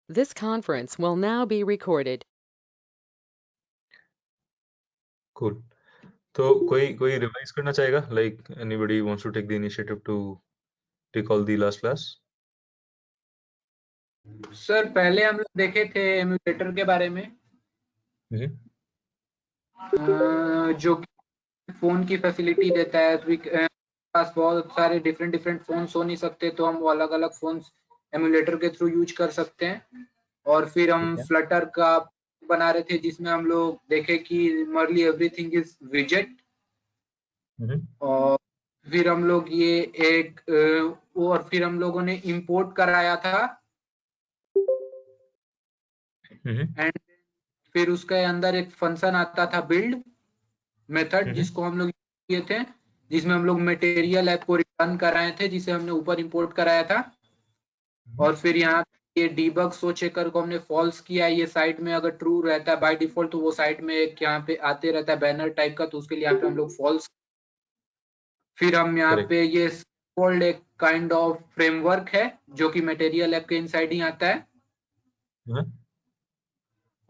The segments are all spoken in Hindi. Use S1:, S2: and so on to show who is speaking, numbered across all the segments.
S1: This conference will now be recorded.
S2: Cool. तो कोई रिवाइज करना चाहेगा? Like anybody wants to take the initiative to recall the last class?
S3: Sir पहले हम लोग देखे थे एमुलेटर के बारे में जो फोन की फैसिलिटी देता है। पास बहुत सारे डिफरेंट फोन्स हो नहीं सकते, तो हम वो अलग अलग फोन्स एमुलेटर के थ्रू यूज कर सकते हैं। और फिर हम फ्लटर का बना रहे थे जिसमें हम लोग देखे कि मर्ली एवरीथिंग इज विजेट। और फिर हम लोग ये एक और फिर हम लोगों ने इंपोर्ट कराया था। एंड फिर उसके अंदर एक फंक्शन आता था बिल्ड मेथड, जिसको हम लोग किए थे, जिसमें हम लोग मटेरियल ऐप को रिटर्न कराए थे, जिसे हमने ऊपर इंपोर्ट कराया था। और फिर यहाँ ये डीबग सो चेकर को हमने फॉल्स किया। ये साइड में अगर ट्रू रहता है बाय डिफॉल्ट, तो वो साइड में एक यहाँ पे आते रहता है बैनर टाइप का, तो उसके लिए यहाँ पे हम लोग फॉल्स। फिर हम यहाँ पे ये फोल्ड एक काइंड ऑफ फ्रेमवर्क है जो कि मटेरियल ऐप के इनसाइड ही आता है।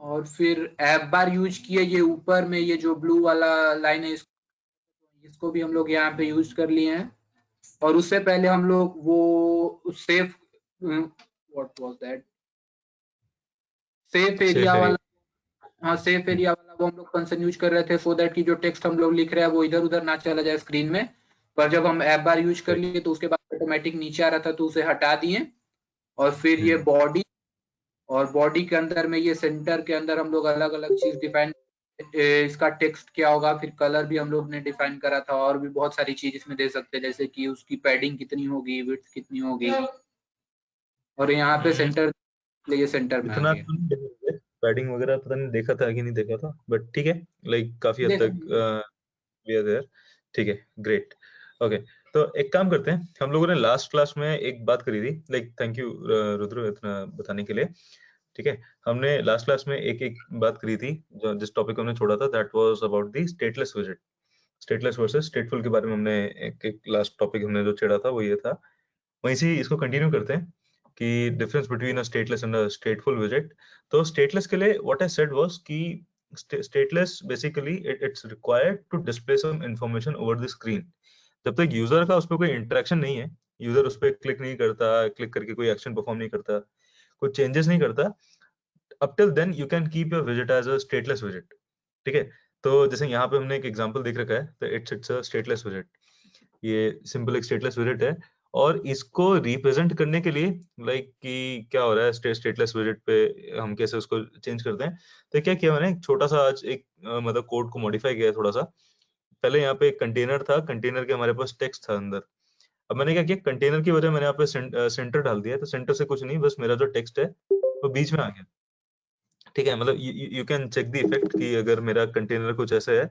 S3: और फिर ऐप बार यूज किए, ये ऊपर में ये जो ब्लू वाला लाइन है इसको भी हम लोग यहाँ पे यूज कर लिए हैं। और उससे पहले हम लोग वो safe what was that safe area वाला, हाँ सेफ एरिया वाला वो हम लोग फंक्शन यूज कर रहे थे, सो दैट कि जो टेक्स्ट हम लोग लिख रहे हैं वो इधर उधर ना चला जाए स्क्रीन में। पर जब हम ऐप बार यूज कर लिए तो उसके बाद ऑटोमेटिक नीचे आ रहा था, तो उसे हटा दिए। और फिर ये बॉडी, और बॉडी के अंदर में ये सेंटर के अंदर हम लोग अलग अलग चीज डिफाइन, इसका टेक्स्ट क्या होगा, फिर कलर भी हम लोग ने डिफाइन करा था। और भी बहुत सारी चीज इसमें दे सकते हैं, जैसे कि उसकी पैडिंग कितनी होगी, विड्थ कितनी होगी। और यहाँ पे सेंटर, ये सेंटर में आ
S2: इतना
S3: गया।
S2: पैडिंग वगैरह पता नहीं देखा था कि नहीं देखा था, बट ठीक है, लाइक काफी हद तक वी आर देयर। ठीक है, ग्रेट। ओके, तो एक काम करते हैं, हम लोगों ने लास्ट क्लास में एक बात करी थी, लाइक थैंक यू रुद्र इतना बताने के लिए। ठीक है, हमने लास्ट क्लास में एक बात करी थी, जो जिस टॉपिक हमने छोड़ा था, that was about the stateless विजेट, स्टेटलेस वर्सेस स्टेटफुल के बारे में हमने एक लास्ट टॉपिक हमने जो छेड़ा था वो ये था। वहीं से इसको कंटिन्यू करते हैं कि difference between a stateless and a stateful विजेट। तो स्टेटलेस के लिए व्हाट आई सेड वाज कि stateless basically it's required to display some information over the screen. जब तक यूजर का उस पर कोई इंटरेक्शन नहीं है, यूजर उस पर क्लिक नहीं करता, क्लिक करके कोई एक्शन परफॉर्म नहीं करता, कोई चेंजेस नहीं करता, up till then you can keep your widget as a stateless widget। ठीक है, तो जैसे यहाँ पे हमने एक एग्जांपल देख रखा है, तो इट्स अ स्टेटलेस विजेट। ये सिंपल एक स्टेटलेस विजेट है, और इसको रिप्रेजेंट करने के लिए लाइक कि क्या हो रहा है स्टेटलेस विजेट पे, हम कैसे उसको चेंज करते हैं। तो क्या किया मैंने, एक छोटा सा आज एक मतलब कोड को मॉडिफाई किया थोड़ा सा। पहले यहाँ पे एक कंटेनर था, कंटेनर के हमारे पास टेक्स्ट था अंदर। अब मैंने क्या किया, कंटेनर की वजह मैंने यहाँ पे सेंटर डाल दिया, तो सेंटर से कुछ नहीं, बस मेरा जो टेक्स्ट है वो बीच में आ गया। ठीक है, मतलब you can check the effect कि अगर मेरा कंटेनर कुछ ऐसे है,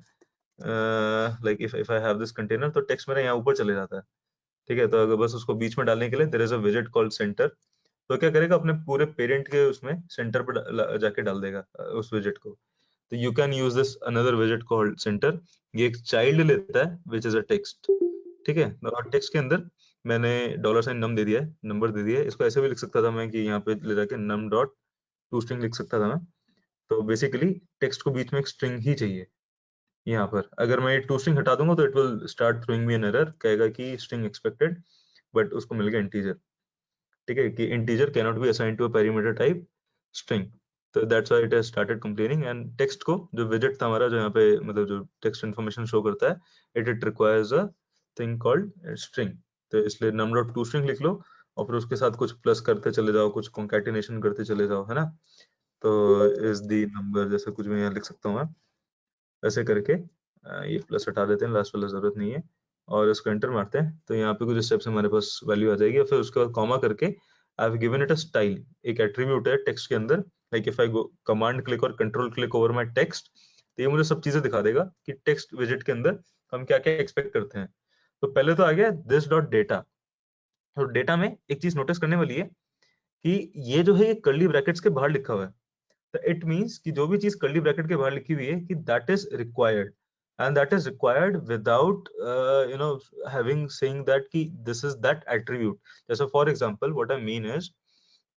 S2: like if I have this container, तो टेक्स्ट मेरा यहाँ ऊपर चले जाता है। ठीक है, तो अगर बस उसको बीच में डालने के लिए देयर इज अ विजेट कॉल्ड सेंटर, तो क्या करेगा, अपने पूरे पेरेंट के उसमें सेंटर पर जाके डाल देगा उस विजेट को। तो you can use this another विजेट कॉल्ड सेंटर। ये एक चाइल्ड लेता है विच इज अ टेक्स्ट। ठीक है, और टेक्स्ट के अंदर मैंने डॉलर साइन नम दे दिया है, नंबर दे दिया है। इसको ऐसे भी लिख सकता था मैं कि यहाँ पे ले जाके नम डॉट टू स्ट्रिंग लिख सकता था मैं। तो बेसिकली टेक्स्ट को बीच में एक स्ट्रिंग ही चाहिए। यहाँ पर अगर मैं टू स्ट्रिंग हटा दूंगा तो it will start throwing me an error, कहेगा कि स्ट्रिंग एक्सपेक्टेड, बट उसको मिल गया इंटीजर। ठीक है, कि integer can not be assigned to a parameter type string. तो that's why it has started complaining. And text को जो विजेट था हमारा, जो यहाँ पे मतलब जो टेक्स्ट इन्फॉर्मेशन शो करता है, it requires a thing called string. तो इसलिए नम डॉट टू स्ट्रिंग लिख लो, और फिर उसके साथ कुछ प्लस करते चले जाओ, कुछ कॉन्कैटिनेशन करते चले जाओ, है ना। तो इज दी नंबर, जैसे कुछ भी यहाँ लिख सकता हूँ मैं, ऐसे करके ये प्लस हटा देते हैं, लास्ट वाला जरूरत नहीं है, और इसको एंटर मारते हैं। तो यहाँ पे कुछ स्टेप्स हमारे पास वैल्यू आ जाएगी, और फिर उसके बाद कॉमा करके I have given it a style, एक एट्रीब्यूट है टेक्स्ट के अंदर। Like if I go command click और control click over my text, तो ये मुझे सब चीजें दिखा देगा कि टेक्स्ट विजेट के अंदर हम क्या क्या एक्सपेक्ट करते हैं। तो पहले तो आ गया दिस डॉट डेटा। तो डेटा में एक चीज नोटिस करने वाली है कि ये जो है ये कर्ली ब्रैकेट्स के बाहर लिखा हुआ है। तो इट मींस कि जो भी चीज कर्ली ब्रैकेट के बाहर लिखी हुई है कि that is required, and that is required without you know having saying that कि दिस इज दैट एट्रीब्यूट। जैसे for example what I mean is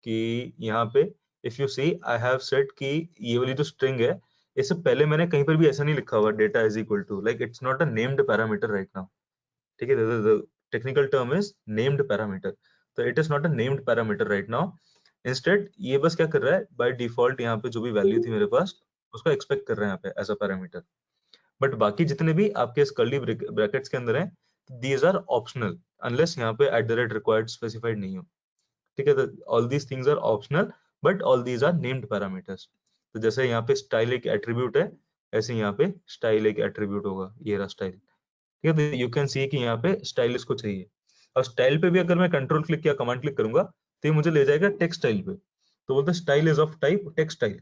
S2: कि यहाँ पे if you see I have said कि ये वाली जो स्ट्रिंग है इससे पहले मैंने कहीं पर भी ऐसा नहीं लिखा हुआ data is equal to, like it's not a named parameter right now, ठीक है, the technical term is named parameter, तो it is not a named parameter right now. Instead ये बस क्या कर रहा है, बाय डिफॉल्ट यहाँ पे जो भी वैल्यू थी मेरे पास उसको एक्सपेक्ट कर रहे हैं यहाँ पे एज अ पैरामीटर, बट बाकी जितने भी आपके कर्ली ब्रैकेट्स के अंदर हैं दीज आर ऑप्शनल अनलेस यहाँ पे @required स्पेसिफाइड नहीं हो, ठीक है, तो all these things are optional but all these are named parameters. तो जैसे यहाँ पे स्टाइल एक एट्रीब्यूट है ऐसे यहाँ पे स्टाइल एक एट्रीब्यूट होगा, ये रहा स्टाइल, ठीक है, तो यू कैन सी कि यहाँ पे स्टाइल इसको चाहिए, और स्टाइल पे भी अगर मैं कंट्रोल क्लिक या कमांड क्लिक करूंगा तो ये मुझे ले जाएगा टेक्स्ट स्टाइल पे, तो बोलते style is of type text style,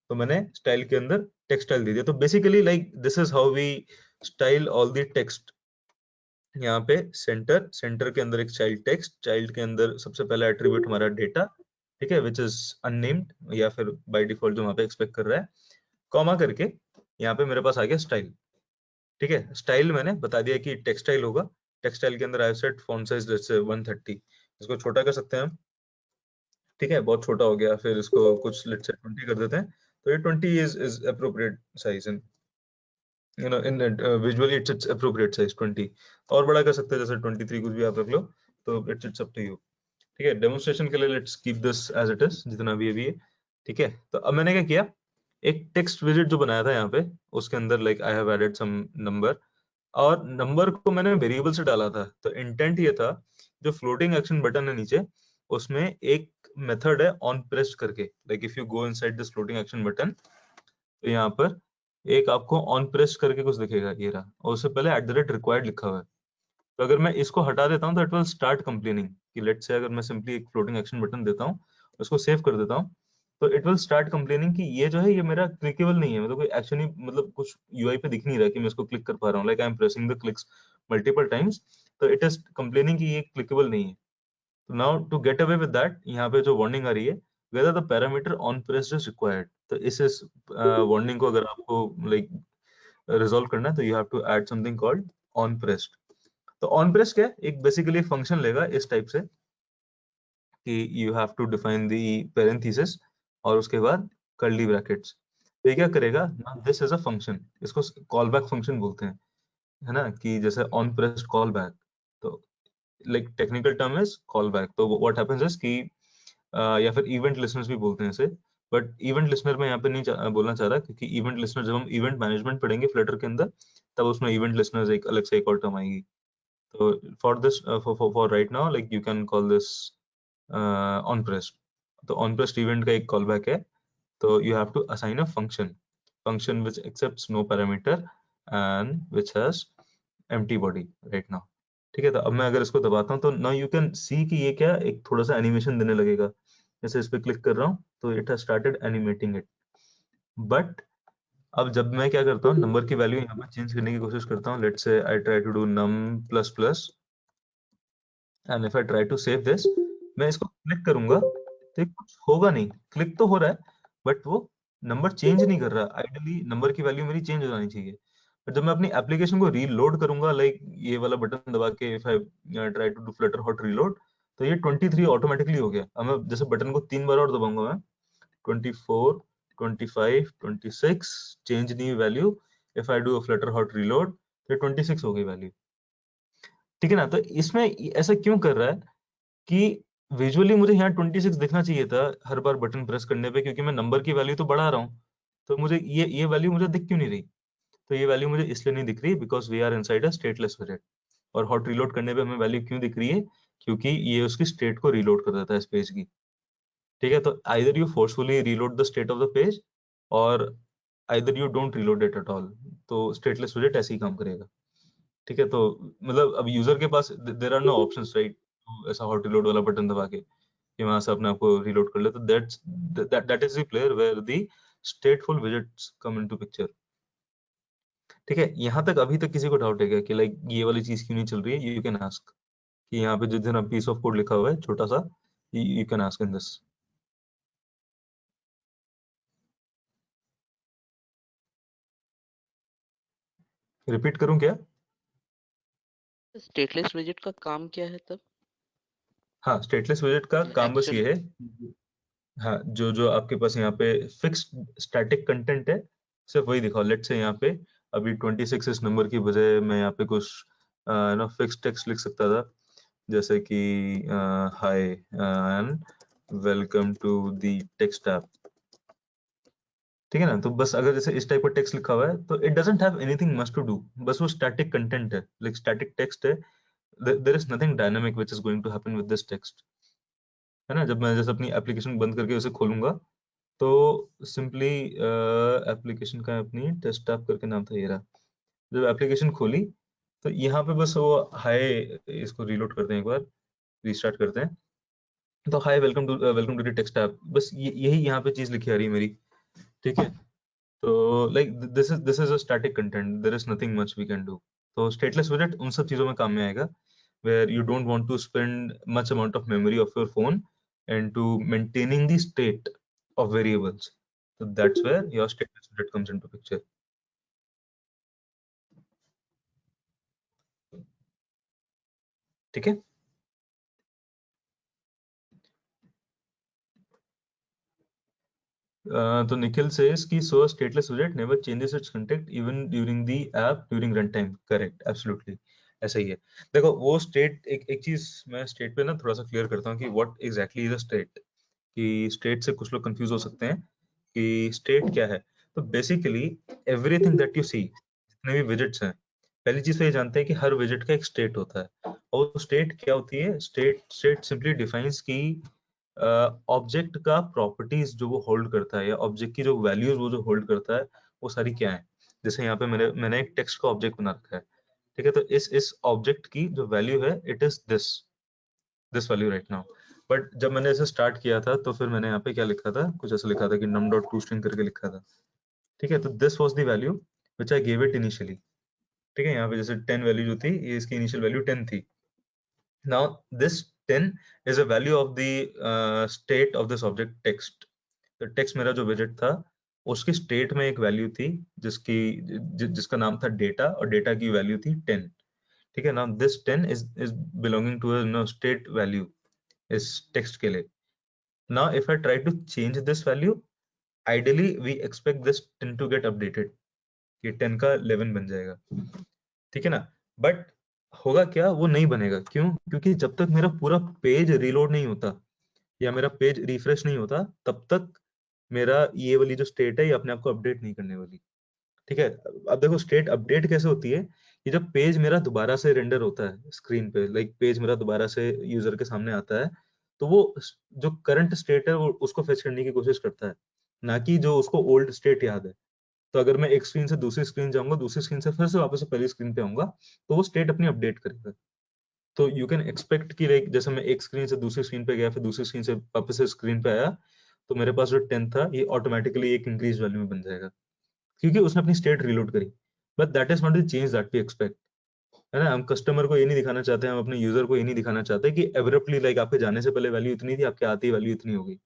S2: तो मैंने स्टाइल के अंदर टेक्स्ट स्टाइल दे दिया। तो basically like this is how we style all the text. यहाँ पे सेंटर के अंदर एक चाइल्ड के अंदर सबसे पहला एट्रीब्यूट हमारा डेटा, ठीक है, विच इज अननेम्ड या फिर बाय डिफॉल्ट जो वहां पे एक्सपेक्ट कर रहा है, कॉमा करके यहाँ पे मेरे पास आ गया स्टाइल, ठीक है, स्टाइल मैंने बता दिया कि टेक्सटाइल होगा, टेक्सटाइल के अंदर I set font size let's say 130, इसको छोटा कर सकते हैं हम, ठीक है, बहुत छोटा हो गया, फिर इसको कुछ लेट्स से 20 कर देते हैं, तो ये 20 is appropriate size in you know in visually it's appropriate size 20, और बड़ा कर सकते हैं जैसे 23 कुछ भी आप रख लो, तो इट्स अप टू यू, ठीक है, डेमोन्स्ट्रेशन के लिए let's keep this as it is जितना भी अभी है, ठीक है। तो अब मैंने क्या किया, एक टेक्स्ट विजिट जो बनाया था यहाँ पे उसके अंदर like I have added some number, और नंबर को मैंने वेरिएबल से डाला था, तो इंटेंट ये था जो फ्लोटिंग एक्शन बटन है नीचे उसमें एक मेथड है ऑन प्रेस्ड करके, like if you go inside this floating action button तो यहाँ पर एक आपको ऑन प्रेस्ड करके कुछ दिखेगा ये रहा, और उससे पहले @required लिखा हुआ है, तो अगर मैं इसको हटा देता हूँ तो इट विल स्टार्ट कंप्लेनिंग कि लेट्स से अगर मैं सिंपली एक फ्लोटिंग एक्शन बटन देता हूँ उसको सेव कर देता हूँ तो इट विल स्टार्ट कंप्लेनिंग कि ये जो है ये मेरा क्लिकेबल नहीं है, मतलब कोई एक्शन ही मतलब कुछ यूआई पे दिख नहीं रहा कि मैं इसको क्लिक कर पा रहा हूँ, like I am pressing the clicks multiple times, तो इट इज कंप्लेनिंग कि ये क्लिकेबल नहीं है। तो now to get away with that यहाँ पे जो वार्निंग आ रही है whether the parameter on pressed is required, तो इस वार्निंग को अगर आपको लाइक रिजॉल्व करना है तो you have to add something called on pressed. तो ऑन प्रेस्ड क्या है, एक बेसिकली फंक्शन लेगा इस टाइप से कि you have to define the parenthesis और उसके बाद कर्ली ब्रैकेट्स, तो ये क्या करेगा, दिस इज अ फंक्शन, इसको कॉल बैक फंक्शन बोलते हैं, है ना, कि जैसे ऑन प्रेस्ड कॉल बैक, तो like technical term is call back, तो व्हाट हैपेंस इज कि या फिर इवेंट लिसनर्स भी बोलते हैं इसे, बट इवेंट लिसनर मैं यहाँ पे नहीं बोलना चाह रहा, क्योंकि इवेंट लिसनर जब हम इवेंट मैनेजमेंट पढ़ेंगे फ्लटर के अंदर तब उसमें इवेंट लिसनर्स एक अलग से एक और टर्म आएगी, तो for this for right now like you can call this on pressed, तो ऑन प्रेस्ड इवेंट का एक कॉल बैक है, तो you have to assign a function which accepts no parameter and which has empty body right now, ठीक है। तो अब मैं अगर इसको दबाता हूँ तो now you can see कि ये क्या एक थोड़ा सा एनिमेशन देने लगेगा, जैसे इस पे क्लिक कर रहा हूँ तो it has started animating it, but अब जब मैं क्या करता हूँ नंबर की वैल्यू यहाँ पर चेंज करने की कोशिश करता हूँ, let's say I try to do num plus plus and if I try to save this, मैं इसको क्लिक करूंगा तो कुछ होगा नहीं, क्लिक तो हो रहा है बट वो नंबर चेंज नहीं कर रहा, आइडियली नंबर की वैल्यू मेरी चेंज हो जानी चाहिए, पर जब मैं अपनी एप्लीकेशन को रीलोड करूंगा लाइक ये वाला बटन दबा के if I try to do Flutter hot reload, तो ये 23 ऑटोमेटिकली हो गया। अब मैं जैसे बटन को 3 बार और दबाऊंगा मैं 24 25 26 change new value, if I do a Flutter hot reload तो 26 हो गई वैल्यू, ठीक है ना। तो इसमें ऐसा क्यों कर रहा है कि विजुअली मुझे यहाँ 26 दिखना चाहिए था हर बार बटन प्रेस करने पे, क्योंकि मैं नंबर की वैल्यू तो बढ़ा रहा हूँ, तो मुझे ये वैल्यू मुझे दिख क्यों नहीं रही, तो ये वैल्यू मुझे इसलिए नहीं दिख रही because we are inside a stateless विजेट, और हॉट रीलोड करने पे हमें वैल्यू क्यों दिख रही है, क्योंकि ये उसकी स्टेट को रीलोड कर देता है इस पेज की, ठीक है। तो either you forcefully reload the state of the page और either you don't reload it at all, तो स्टेटलेस विजेट ऐसे ही काम करेगा, ठीक है। तो मतलब अब यूजर के पास there are no options right, ऐसा हॉट रीलोड वाला बटन दबा के कि वहां से अपने आप को रीलोड कर ले, तो that is the player where the stateful widgets come into picture, ठीक है। यहाँ तक अभी तक किसी को डाउट है क्या कि लाइक ये वाली चीज क्यों नहीं चल रही है, यू कैन आस्क कि यहाँ पे जितना पीस ऑफ कोड लिखा हुआ है छोटा सा, you can ask in this. Repeat करूं क्या?
S4: स्टेटलेस विजेट का काम क्या है तब?
S2: हाँ, स्टेटलेस विजेट का काम बस
S4: एक्चुअल
S2: ये है हाँ, जो जो आपके पास यहाँ पे फिक्स्ड स्टैटिक कंटेंट है सिर्फ वही दिखाओ। लेट्स से यहाँ पे अभी 26 इस नंबर की बजाय मैं यहाँ पे कुछ ना फिक्स्ड टेक्स्ट लिख सकता था, जैसे कि hi and welcome to the text app. ठीक है ना, तो बस अगर जैसे इस टाइप का टेक्स्ट लिखा हुआ है तो it doesn't have anything much to do, बस वो स्टैटिक कंटेंट है, लाइक स्टैटिक टेक्स्ट है। There is nothing dynamic which is going to happen with this text, है ना। जब मैं जैसे अपनी एप्लीकेशन बंद करके उसे खोलूंगा तो सिंपली एप्लीकेशन का अपनी टेस्ट ऐप करके नाम था ये रहा। जब एप्लीकेशन खोली तो यहाँ पे बस वो हाय, इसको रीलोड करते हैं एक बार, रीस्टार्ट करते हैं, तो hi welcome to the text app, बस यही यहाँ पे चीज लिखी आ रही है मेरी। ठीक है, तो like this is a static content, there is nothing much we can do. तो स्टेटलेस विजेट उन सब चीजों में काम में आएगा where you don't want to spend much amount of memory of your phone into maintaining the state of variables. So that's where your stateless widget comes into picture. ठीक है, तो निखिल says कि so a stateless widget never changes its content even during the app during runtime. Correct, absolutely ऐसा ही है। देखो वो स्टेट, एक चीज मैं स्टेट पे ना थोड़ा सा क्लियर करता हूँ कि what exactly is a state, कि स्टेट से कुछ लोग कंफ्यूज हो सकते हैं कि स्टेट क्या है। तो basically everything that you see, जितने भी विजिट्स हैं, पहली चीज तो ये जानते हैं कि हर विजिट का एक स्टेट होता है। और स्टेट क्या होती है? स्टेट सिंपली डिफाइंस की ऑब्जेक्ट का प्रॉपर्टीज जो वो होल्ड करता है, या ऑब्जेक्ट की जो वैल्यूज वो जो होल्ड करता है वो सारी क्या है। जैसे यहाँ पे मैंने एक टेक्स्ट का ऑब्जेक्ट बना रखा है, ठीक है, तो इस ऑब्जेक्ट की जो वैल्यू है it is this value right now. But जब मैंने इसे स्टार्ट किया था तो फिर मैंने यहाँ पे क्या लिखा था, कुछ ऐसा लिखा था कि num.toString करके लिखा था। ठीक है, तो this was the value which I gave it initially. ठीक है, यहाँ पे जैसे 10 वैल्यू जो थी, ये इसकी इनिशियल वैल्यू 10 थी। Now this 10 is a value of the state of this object text. तो टेक्स्ट मेरा जो विजेट था उसकी स्टेट में एक वैल्यू थी जिसका नाम था डेटा, और डेटा की वैल्यू थी 10। ठीक है, now this 10 is belonging to a state value इस टेक्स्ट के लिए। Now, if I try to change this value, ideally we expect this 10 to get updated, कि 10 का 11 बन जाएगा। ठीक है ना, बट होगा क्या, वो नहीं बनेगा। क्यों? क्योंकि जब तक मेरा पूरा पेज रीलोड नहीं होता या मेरा पेज रिफ्रेश नहीं होता, तब तक मेरा ये वाली जो स्टेट है ये अपने आप को अपडेट नहीं करने वाली। ठीक है, अब देखो स्टेट अपडेट कैसे होती है, कि जब पेज मेरा दोबारा से रेंडर होता है स्क्रीन पे, लाइक पेज मेरा दोबारा से यूजर के सामने आता है, तो वो जो करंट स्टेट है वो उसको फेच करने की कोशिश करता है, ना कि जो उसको ओल्ड स्टेट याद है। तो अगर मैं एक स्क्रीन से दूसरी स्क्रीन जाऊंगा, दूसरी स्क्रीन से फिर से वापस से पहली स्क्रीन पे आऊंगा, तो वो स्टेट अपनी अपडेट करेगा। तो यू कैन एक्सपेक्ट कि लाइक जैसे मैं एक स्क्रीन से दूसरी स्क्रीन पे गया, फिर दूसरी स्क्रीन से वापस से स्क्रीन पे आया, तो मेरे पास जो 10 था ये ऑटोमेटिकली एक इंक्रीज वैल्यू में बन जाएगा, क्योंकि उसने अपनी स्टेट रीलोड करी। But that is not the change that we expect, है ना। हम कस्टमर को ये नहीं दिखाना चाहते, हम अपने यूजर को ये नहीं दिखाना चाहते कि एब्रप्टली लाइक आपके जाने से पहले वैल्यू इतनी थी, आपके आते ही वैल्यू इतनी हो गई।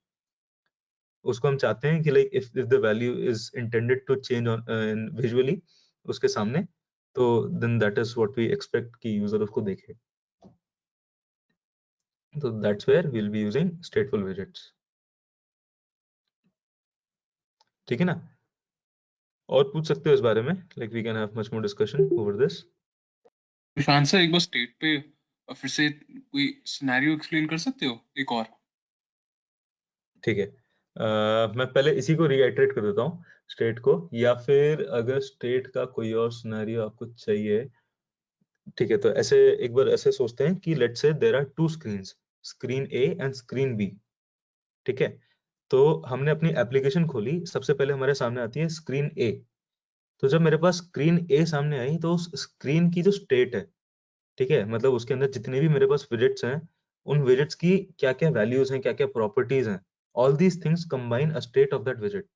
S2: उसको हम चाहते हैं कि like if the value is intended to change on visually उसके सामने, तो then that is what we expect कि यूजर उसको देखे। तो that's where we will be using stateful widgets. ठीक है ना, और पूछ सकते हो इस बारे में, like we can have much more discussion over this.
S4: Vishant sir एक बार स्टेट पे फिर से कोई सिनेरियो एक्सप्लेन कर सकते हो एक और?
S2: ठीक है, मैं पहले इसी को रीआइटरेट कर देता हूँ स्टेट को, या फिर अगर स्टेट का कोई और सिनेरियो आपको चाहिए। ठीक है, तो ऐसे एक बार ऐसे सोचते हैं कि let's say there are two screens, screen A and screen B. ठीक है, तो हमने अपनी एप्लीकेशन खोली, सबसे पहले हमारे सामने आती है स्क्रीन ए। तो जब मेरे पास स्क्रीन ए सामने आई तो उस स्क्रीन की जो स्टेट है, ठीक है, मतलब उसके अंदर जितने भी मेरे पास विजेट्स हैं, उन विजेट्स की क्या क्या वैल्यूज हैं, क्या क्या प्रॉपर्टीज हैं, all these things combine a state of that विजेट,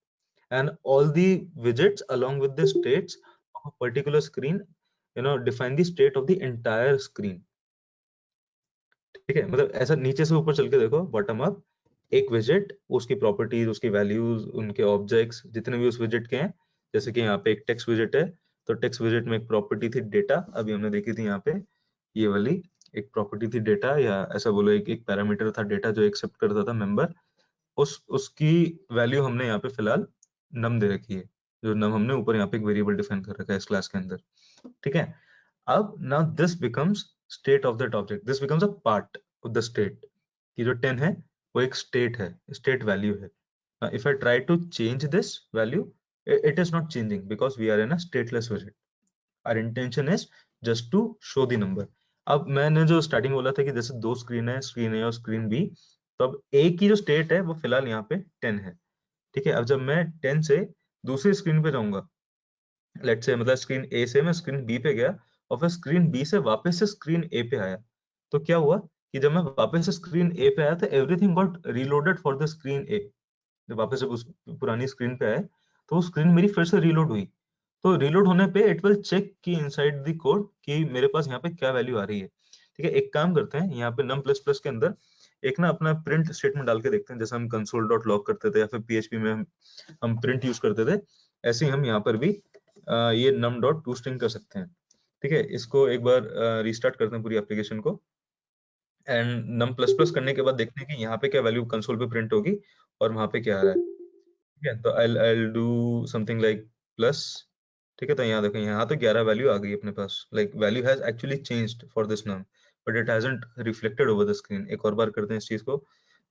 S2: and all the widgets along with the states of a particular screen define the state of the entire screen। ठीक है, मतलब ऐसा नीचे से ऊपर चल के देखो, बॉटम अप, एक विजेट, उसकी प्रॉपर्टीज, उसकी वैल्यूज, उनके ऑब्जेक्ट्स जितने भी उस विजेट के हैं। जैसे कि यहाँ पे एक टेक्स्ट विजेट है, तो टेक्स्ट विजेट में एक प्रॉपर्टी थी डेटा, अभी हमने देखी थी यहाँ पे, ये वाली एक प्रॉपर्टी थी डेटा, या ऐसा बोलो एक पैरामीटर था डेटा जो एक्सेप्ट करता था मेंबर। उसकी वैल्यू हमने यहाँ पे फिलहाल num दे रखी है, जो num हमने ऊपर यहाँ पे एक वेरिएबल डिफाइन कर रखा है इस क्लास के अंदर, ठीक है। अब now this becomes state of that object, this becomes a part of the state, कि जो 10 है वो एक state है, state value है. If I try to change this value, it is not changing because we are in a stateless widget. Our intention is just to show the number. अब मैंने जो स्टार्टिंग बोला था कि जैसे दो स्क्रीन है, स्क्रीन A और स्क्रीन B, तो अब A की जो स्टेट है वो फिलहाल यहाँ पे 10 है, ठीक है। अब जब मैं 10 से दूसरी स्क्रीन पे जाऊंगा, लेट से मतलब स्क्रीन A से मैं स्क्रीन B पे गया और फिर स्क्रीन B से वापस से स्क्रीन A पे आया, तो क्या हुआ कि जब मैं वापस से स्क्रीन A पे आया तो everything got reloaded for the screen A। जब वापस से उस पुरानी स्क्रीन पे आए तो वो स्क्रीन मेरी फिर से रीलोड हुई, तो रीलोड होने पे इट विल चेक कि इनसाइड द कोड कि मेरे पास यहाँ पे क्या वैल्यू आ रही है, ठीक है। एक काम करते हैं, यहाँ पे num++ के अंदर एक ना अपना प्रिंट स्टेटमेंट डाल के देखते हैं, जैसे हम console.log करते थे या फिर PHP में हम प्रिंट यूज करते थे, ऐसे ही हम यहाँ पर भी ये num.toString कर सकते हैं, ठीक है। इसको एक बार रीस्टार्ट करते हैं पूरी एप्लीकेशन को, एंड num++ करने के बाद देखते हैं कि यहाँ पे क्या वैल्यू कंसोल पे प्रिंट होगी और वहां पे क्या आ रहा है, ठीक है। तो I'll do something like plus, ठीक है। तो यहाँ देखो, यहाँ तो 11 वैल्यू आ गई अपने पास, like value has actually changed for this num, but it hasn't reflected over the screen. एक और बार करते हैं इस चीज को,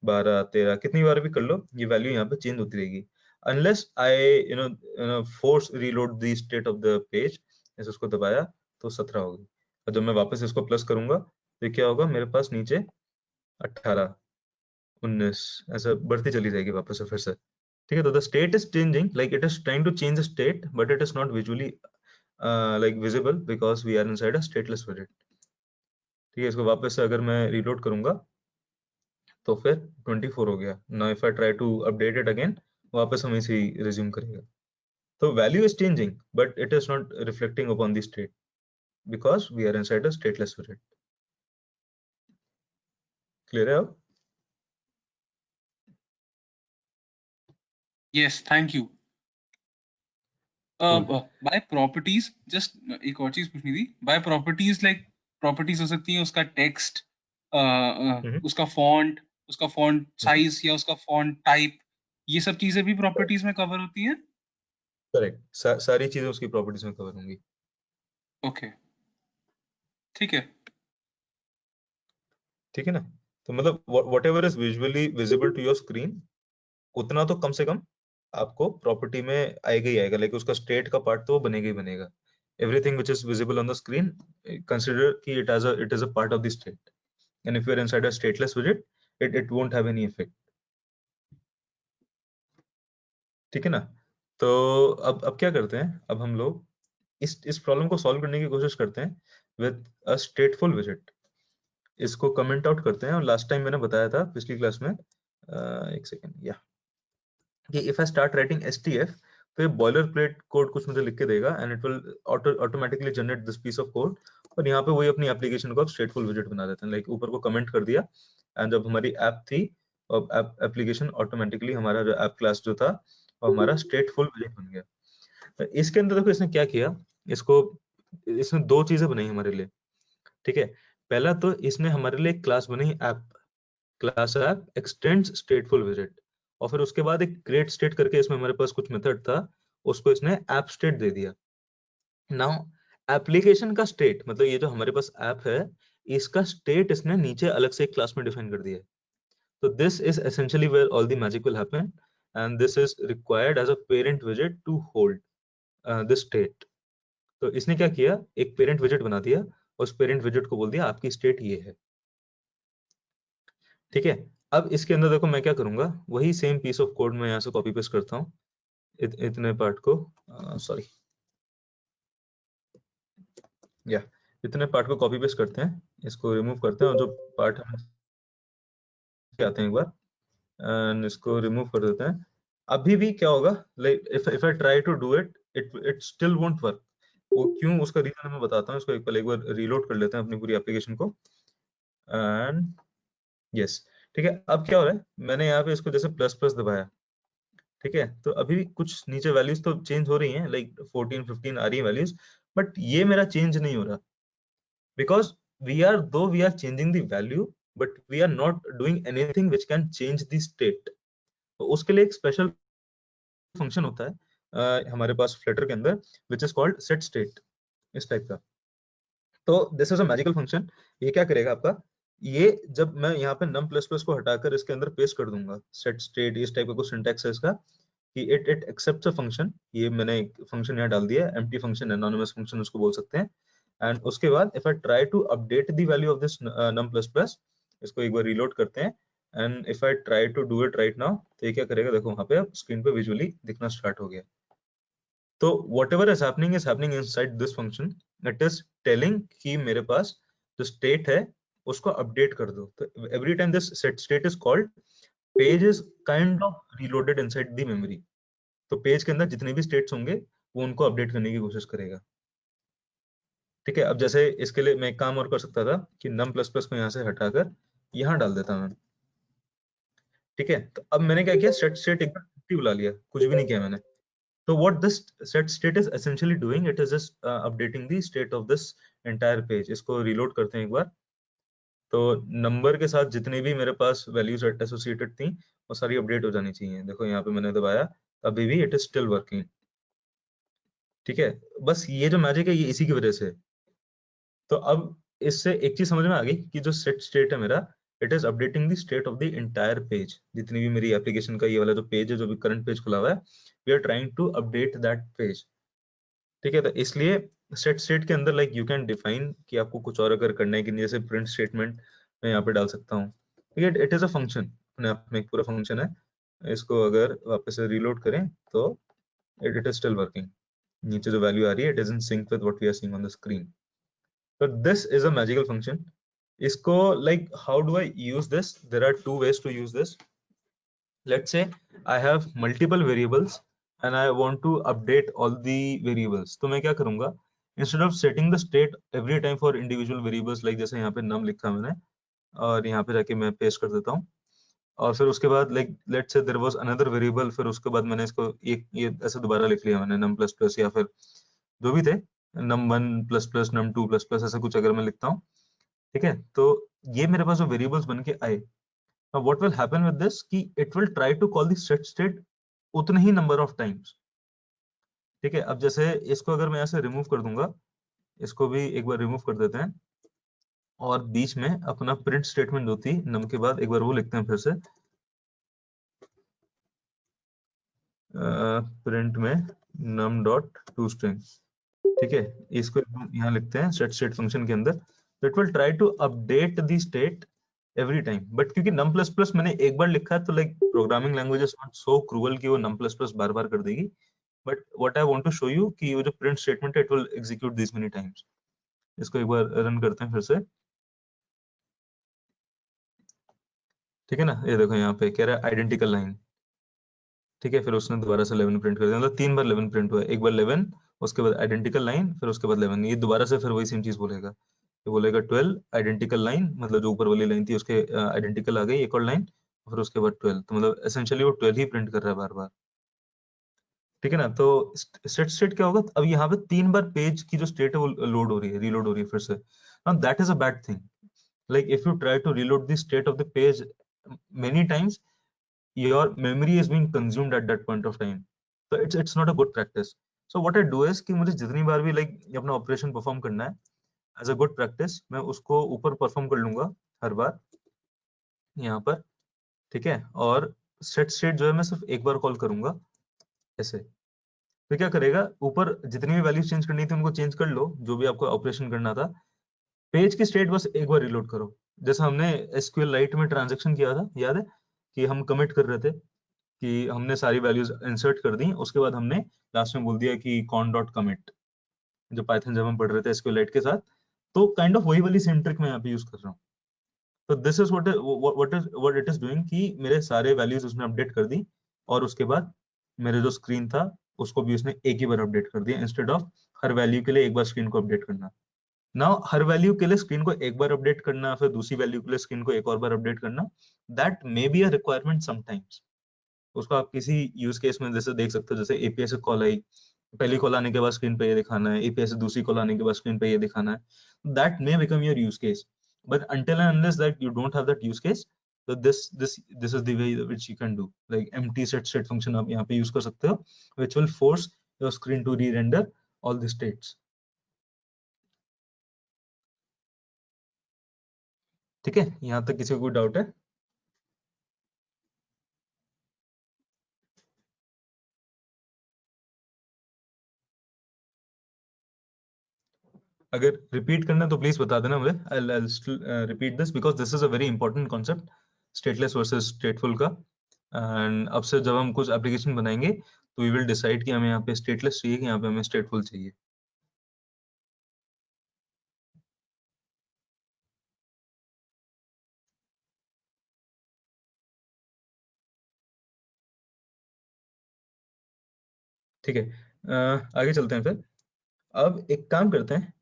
S2: 12 13 कितनी बार भी कर लो, ये वैल्यू यहाँ पे चेंज होती रहेगी unless I force reload the state of the page. ऐसे उसको दबाया तो 17 होगी, और जब मैं वापस इसको प्लस करूंगा तो क्या होगा, मेरे पास नीचे 18 19 ऐसा बढ़ती चली जाएगी वापस से फिर से, ठीक है। तो the state is changing, like it is trying to change the state, but it is not visually like visible because we are inside a stateless विजेट, ठीक है। इसको वापस से अगर मैं रीलोड करूंगा तो फिर 24 हो गया। Now if I try to update it again, वापस हमें इसे रिज्यूम करेगा। तो value is changing but it is not reflecting upon the state because we are inside a stateless विजेट। क्लियर है अब?
S4: Yes, thank you. By properties, just एक और चीज पूछनी थी। By properties, like properties हो सकती है उसका टेक्स्ट, उसका फॉन्ट, उसका फॉन्ट साइज या उसका फॉन्ट टाइप, ये सब चीजें भी प्रॉपर्टीज में कवर होती हैं?
S2: करेक्ट, सारी चीजें उसकी प्रॉपर्टीज में कवर होंगी।
S4: ओके, ठीक है,
S2: ठीक है ना। तो मतलब whatever is visually visible to your screen, उतना तो कम से कम आपको प्रॉपर्टी में आएगा ही आएगा, लाइक उसका स्टेट का पार्ट तो वो बनेगा ही बनेगा। Everything which is visible on the screen, consider कि it is a part of the state, and if you are inside a stateless विजेट, it won't have any effect, ठीक है ना। तो अब क्या करते हैं, अब हम लोग इस प्रॉब्लम को सॉल्व करने की कोशिश करते हैं विद अ स्टेटफुल विजेट। इसको कमेंट आउट करते हैं, और लास्ट टाइम मैंने बताया था पिछली क्लास में, एक सेकेंड, या कि if I start writing STF, तो ये बॉयलर प्लेट कोड कुछ मुझे लिख के देगा, and it will automatically generate this piece of code, और यहाँ पे वही अपनी एप्लीकेशन को स्टेटफुल विजेट बना देते हैं। लाइक ऊपर को कमेंट कर दिया, एंड जब हमारी ऐप थी, और एप्लीकेशन ऑटोमेटिकली हमारा जो ऐप क्लास जो था वो हमारा स्टेटफुल विजेट बन गया। तो इसके अंदर देखो इसने क्या किया, इसने दो चीजें बनाई हमारे लिए, ठीक है। पहला तो इसने हमारे लिए क्लास बनाई ऐप, क्लास ऐप एक्सटेंड्स स्टेटफुल विजेट, और फिर उसके बाद एक क्रिएट स्टेट करके इसमें हमारे पास कुछ मेथड था, उसको इसने ऐप स्टेट दे दिया। नाउ एप्लीकेशन का स्टेट, मतलब ये जो हमारे पास ऐप है, इसका स्टेट इसने नीचे अलग से एक क्लास में डिफाइन कर दिया है। तो this is essentially where all the magic will happen, and this is required as a parent विजेट टू होल्ड दिस स्टेट। तो इसने क्या किया, एक पेरेंट विजेट बना दिया, उस पेरेंट विजेट को बोल दिया आपकी स्टेट ये है, ठीक है। अब इसके अंदर देखो मैं क्या करूंगा, वही सेम पीस ऑफ कोड मैं यहाँ से कॉपी पेस्ट करता हूँ, इतने पार्ट को, सॉरी, या इतने पार्ट को कॉपी पेस्ट करते हैं, इसको रिमूव करते हैं, और जो पार्ट हम आते हैं एक बार, एंड इसको रिमूव कर देते हैं। अभी भी क्या होगा, like if I try to do it, it still won't work. वो क्यों, उसका रीजन मैं बताता हूँ। इसको एक बार रीलोड कर लेते हैं अपनी पूरी एप्लीकेशन को, एंड यस, ठीक है। अब क्या हो रहा है, मैंने यहाँ पे इसको जैसे प्लस प्लस दबाया, ठीक है, तो अभी भी कुछ नीचे वैल्यूज तो चेंज हो रही हैं, लाइक 14 15 आ रही है वैल्यूज, बट ये मेरा चेंज नहीं हो रहा, because we are changing the value, but we are not doing anything which can change the state. तो उसके लिए एक स्पेशल फंक्शन होता है हमारे पास फ्लटर के अंदर, which is called set state, इस टाइप का। तो this is a magical function. ये क्या करेगा आपका, ये जब मैं यहाँ पे num++ को हटाकर इसके अंदर पेस्ट कर दूंगा, सेट स्टेट इस टाइप का कुछ सिंटैक्स है इसका, कि इट एक्सेप्ट्स अ फंक्शन। ये मैंने एक फंक्शन यहाँ डाल दिया है, एम्प्टी फंक्शन, एनोनिमस फंक्शन उसको बोल सकते हैं। एंड उसके बाद if I try to update the value of this num++, इसको एक बार रीलोड करते हैं, and if I try to do it right now, तो ये क्या करेगा, देखो वहां पे अब स्क्रीन पे विजुअली दिखना स्टार्ट हो गया। तो whatever is happening inside this function. It is telling कि मेरे पास जो state है उसको अपडेट कर दो। तो every time this set state is called, page is kind of reloaded inside the memory. तो पेज के अंदर जितने भी स्टेट्स होंगे वो उनको अपडेट करने की कोशिश करेगा। ठीक है, अब जैसे इसके लिए मैं एक काम और कर सकता था कि num++ को यहाँ से हटाकर यहाँ डाल देता मैं। ठीक है, तो अब मैंने क्या किया, सेट स्टेट एक बार बुला लिया, कुछ भी नहीं किया मैंने। So what this set state is essentially doing, it is just updating the state of this entire page. इसको reload करते हैं एक बार। तो नंबर के साथ जितनी भी मेरे पास वैल्यूज एसोसिएटेड थी वो सारी अपडेट हो जानी चाहिए। देखो यहाँ पे मैंने दबाया, अभी भी इट इज स्टिल वर्किंग। ठीक है, बस ये जो मैजिक है ये इसी की वजह से। तो अब इससे एक चीज समझ में आ गई कि जो सेट स्टेट है मेरा, it is updating the state of the entire page. जितनी भी मेरी एप्लीकेशन का ये वाला जो पेज है, जो भी करंट पेज खुला हुआ है, we are trying to update that page. ठीक है, तो इसलिए सेट स्टेट के अंदर लाइक यू कैन डिफाइन कि आपको कुछ और अगर करना है कि जैसे प्रिंट स्टेटमेंट मैं यहाँ पे डाल सकता हूँ। ठीक है, इट इज अ फंक्शन, अपने आप में एक पूरा फंक्शन है। इसको अगर वापस से रीलोड करें तो इट इज स्टिल वर्किंग। नीचे जो वैल्यू आ रही है, it is in sync with what we are seeing on the screen. तो this is a magical function. इसको like how do I use this, there are two ways to use this. Let's say I have multiple variables and I want to update all the variables. तो मैं क्या करूंगा, instead of setting the state every time for individual variables, like जैसे यहाँ पे num लिखा मैंने और यहाँ पे जाके मैं पेस्ट कर देता हूँ, और फिर उसके बाद like let's say there was another variable, फिर उसके बाद मैंने इसको एक ये ऐसे दोबारा लिख लिया मैंने num++ या फिर जो भी थे num1++ num2++ ऐसे कुछ अगर मैं लिखता हूँ। ठीक है, तो ये मेरे पास जो वेरिएबल्स बन के आए, now what will happen with this कि it will try to call the set state उतने ही नंबर ऑफ टाइम्स। ठीक है, अब जैसे इसको अगर मैं यहाँ से रिमूव कर दूंगा, इसको भी एक बार रिमूव कर देते हैं, और बीच में अपना प्रिंट स्टेटमेंट जो थी नम के बाद एक बार वो लिखते हैं फिर से, प्रिंट में num डॉट टू स्ट्रिंग। ठीक है, इसको यहाँ लिखते हैं सेट स्टेट फंक्शन के अंदर। It will try to update the state every time, but क्योंकि num++ मैंने एक बार लिखा है तो like programming languages not so cruel कि वो num++ बार बार कर देगी। But what I want to show you कि वो जो प्रिंट स्टेटमेंट है, it will execute this many times. इसको एक बार रन करते हैं फिर से। ठीक है ना, ये देखो यहाँ पे कह रहा है आइडेंटिकल लाइन। ठीक है, फिर उसने दोबारा से 11 प्रिंट कर दिया, मतलब 3 बार 11 प्रिंट हुआ है। एक बार 11, उसके बाद आइडेंटिकल लाइन, फिर उसके बाद 11। ये दोबारा से फिर वही सेम चीज बोलेगा, ये बोलेगा 12 आइडेंटिकल लाइन, मतलब जो ऊपर वाली लाइन थी उसके आइडेंटिकल आ गई एक और लाइन, फिर उसके बाद 12। तो मतलब एसेंशियली वो 12 ही प्रिंट कर रहा है बार बार। ठीक है ना, तो सेट स्टेट क्या होगा, अब यहाँ पे 3 बार पेज की जो स्टेट है वो लोड हो रही है, रीलोड हो रही है फिर से। Now that is a bad thing. Like if you try to reload the state of the page many times, your memory is being consumed at that point of time. So it's not a good practice. So what I do is कि मुझे जितनी बार भी like अपना ऑपरेशन परफॉर्म करना है, एज अ गुड प्रैक्टिस मैं उसको ऊपर परफॉर्म कर लूंगा हर बार यहाँ पर। ठीक है, और सेट स्टेट जो है मैं सिर्फ एक बार कॉल करूंगा ऐसे। तो क्या करेगा, ऊपर जितनी भी वैल्यूज चेंज करनी थी उनको चेंज कर लो, जो भी आपको ऑपरेशन करना था। पेज की स्टेट बस एक बार रिलोड करो, जैसा हमने एसक्यूएल लाइट में ट्रांजेक्शन किया था, याद है कि हम कमिट कर रहे थे कि हमने सारी वैल्यूज इंसर्ट कर दी, उसके बाद हमने लास्ट में बोल दिया कि con.commit, जो पाइथन जब हम पढ़ रहे थे SQLite के साथ। तो काइंड ऑफ वही वाली सेम ट्रिक मैं यहाँ पे यूज कर रहा हूँ। तो this is what it is doing कि मेरे सारे वैल्यूज उसने अपडेट कर दी, और उसके बाद मेरे जो स्क्रीन था उसको भी उसने एक ही बार अपडेट कर दिया, इंस्टेड ऑफ हर वैल्यू के लिए एक बार स्क्रीन को अपडेट करना। नाउ हर वैल्यू के लिए स्क्रीन को एक बार अपडेट करना, फिर दूसरी वैल्यू के लिए स्क्रीन को एक और बार अपडेट करना, that may be a requirement sometimes. उसको आप किसी यूज केस में जैसे देख सकते हो, जैसे एपीआई से कॉल आई, पहली कॉल आने के बाद स्क्रीन पे ये दिखाना है, एपीआई से दूसरी कॉल आने के बाद स्क्रीन पे ये दिखाना है, that may become your use case. But until and unless that you don't have that use case, तो this is the way which you can do, like empty state function आप यहाँ पे use कर सकते हो, which will force your screen to re-render all the states. ठीक है, यहाँ तक किसी को कोई डाउट है? अगर रिपीट करना तो प्लीज बता देना मुझे. I'll still repeat this because this is a very important concept, stateless versus stateful का. एंड अब से जब हम कुछ एप्लीकेशन बनाएंगे तो वी विल डिसाइड कि हमें यहाँ पे स्टेटलेस चाहिए कि यहाँ पे हमें स्टेटफुल चाहिए. ठीक है, आगे चलते हैं फिर. अब एक काम करते हैं,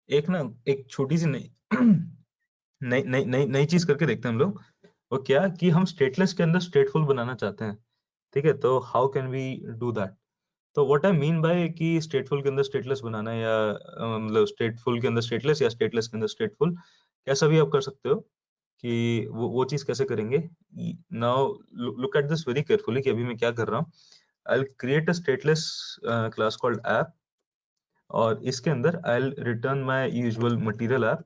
S2: एक छोटी सी नई नई नई नई नई चीज करके देखते हैं हम लोग. वो क्या कि हम स्टेटलेस के अंदर स्टेटफुल बनाना चाहते हैं. ठीक है, तो how can we do that? तो व्हाट आई मीन बाय कि स्टेटफुल के अंदर स्टेटलेस बनाना या मतलब स्टेटफुल के अंदर स्टेटलेस या स्टेटलेस के अंदर स्टेटफुल, कैसा भी आप कर सकते हो कि वो चीज कैसे करेंगे. Now look at this very carefully कि अभी मैं क्या कर रहा हूँ. I'll create a stateless class called app, और इसके अंदर I'll return my usual material app.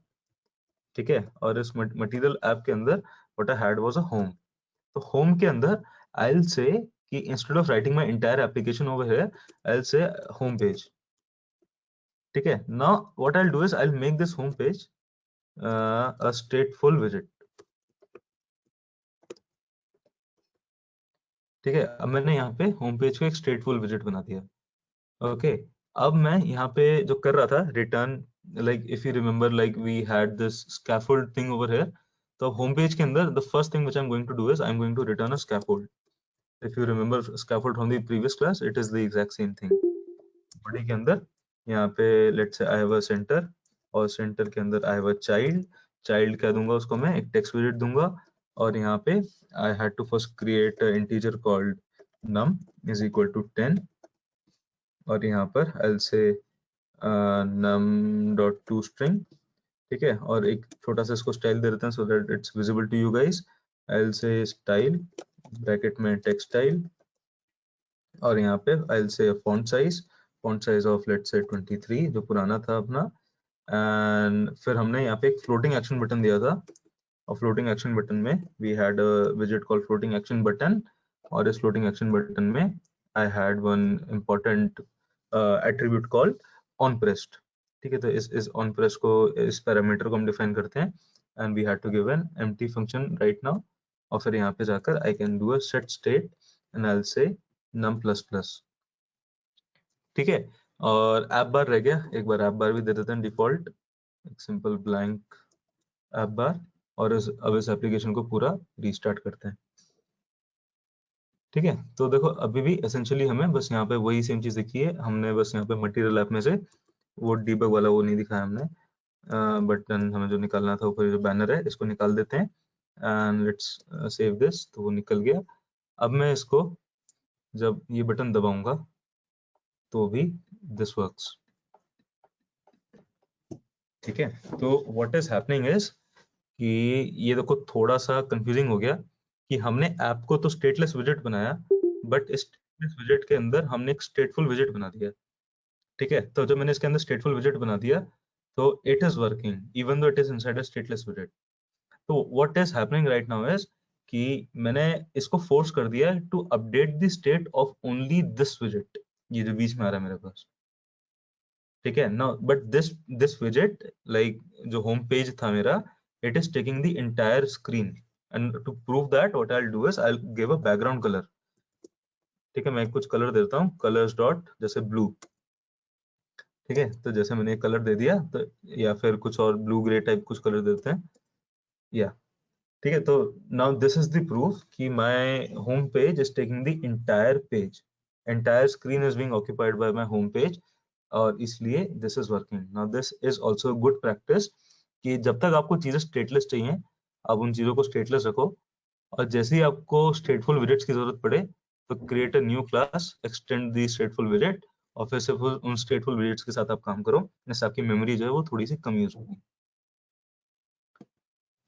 S2: ठीक है, और इस material app के अंदर what I had was a home. तो home के अंदर I'll say कि instead of writing my entire application over here, I'll say home page. ठीक है, now what I'll do is I'll make this home page a stateful widget. ठीक है, अब मैंने यहाँ पे होम पेज को एक स्टेटफुल विजिट बना दिया. ओके, अब मैं यहाँ पे जो कर रहा था return, like if you remember like we had this scaffold thing over here. तो होम पेज के अंदर the first thing which I am going to do is I am going to return a scaffold. If you remember scaffold from the previous class, it is the exact same thing. Body के अंदर यहाँ पे let's say I have a center, और सेंटर के अंदर आई हैव अ चाइल्ड क्या दूंगा उसको, मैं एक टेक्स्ट विजिट दूंगा. और यहाँ पे I had to first create an integer called num is equal to 10, और यहाँ पर I'll say num.toString. ठीक है, और एक छोटा सा इसको स्टाइल दे देते हैं so that it's visible to you guys. I'll say style bracket में text style, और यहाँ पे I'll say font size of let's say 23 जो पुराना था अपना. एंड फिर हमने यहाँ पे एक फ्लोटिंग एक्शन बटन दिया था, और फ्लोटिंग एक्शन बटन में वी हैड अ विजेट कॉल्ड फ्लोटिंग एक्शन बटन, और इस फ्लोटिंग एक्शन बटन में I had one important attribute called on pressed. ठीक है, तो इस ऑन प्रेस को, इस पैरामीटर को हम डिफाइन करते हैं, and we had to give an empty function right now. और फिर यहाँ पे जाकर I can do a set state and I will say num ++. ठीक है, और ऐप बार रह गया, एक बार ऐप बार भी दे देते हैं डिफॉल्ट, एक सिंपल ब्लैंक ऐप बार, और अब इस एप्लीकेशन को पूरा रीस्टार्ट करते हैं. ठीक है, तो देखो अभी भी एसेंशियली हमें बस यहाँ पे वही सेम चीज दिखी है. हमने बस यहाँ पे मटेरियल ऐप में से वो डीबग वाला वो नहीं दिखाया हमने, बटन हमें जो निकालना था, ऊपर जो बैनर है इसको निकाल देते हैं. And let's save this. तो वो निकल गया. अब मैं इसको जब ये बटन दबाऊंगा तो भी दिस वर्क्स. ठीक है, तो व्हाट इज हैपनिंग इज कि ये देखो थोड़ा सा कंफ्यूजिंग हो गया कि हमने ऐप को तो स्टेटलेस विजेट बनाया, बट इस स्टेटलेस विजेट के अंदर हमने एक स्टेटफुल विजेट बना दिया. ठीक है, तो जब मैंने इसके अंदर स्टेटफुल विजेट बना दिया तो it is working even though it is inside a stateless विजेट. तो what is happening right now is कि मैंने इसको फोर्स कर दिया to update the state of only this विजेट, ये जो बीच में आ रहा है मेरे पास. ठीक है, नाउ बट दिस विजेट लाइक जो होम पेज था मेरा, it is taking the entire screen, and to prove that what I'll do is I'll give a background color. ठीक है, मैं कुछ कलर देता हूँ, colors dot जैसे blue. ठीक है, तो जैसे मैंने कलर दे दिया, तो या फिर कुछ और ब्लू ग्रे टाइप कुछ कलर देते हैं या. ठीक है, तो now this is the proof कि my home page is taking the entire screen is being occupied by my home page, और इसलिए this is working. Now this is also good practice कि जब तक आपको चीजें स्टेटलेस चाहिए आप उन चीजों को स्टेटलेस रखो, और जैसे ही आपको स्टेटफुल विजेट्स की जरूरत पड़े तो create a new class, extend the stateful विजेट, और फिर से उन स्टेटफुल विजेट्स के साथ आप काम करो, जिससे आपकी मेमोरी जो है वो थोड़ी सी कम यूज होगी.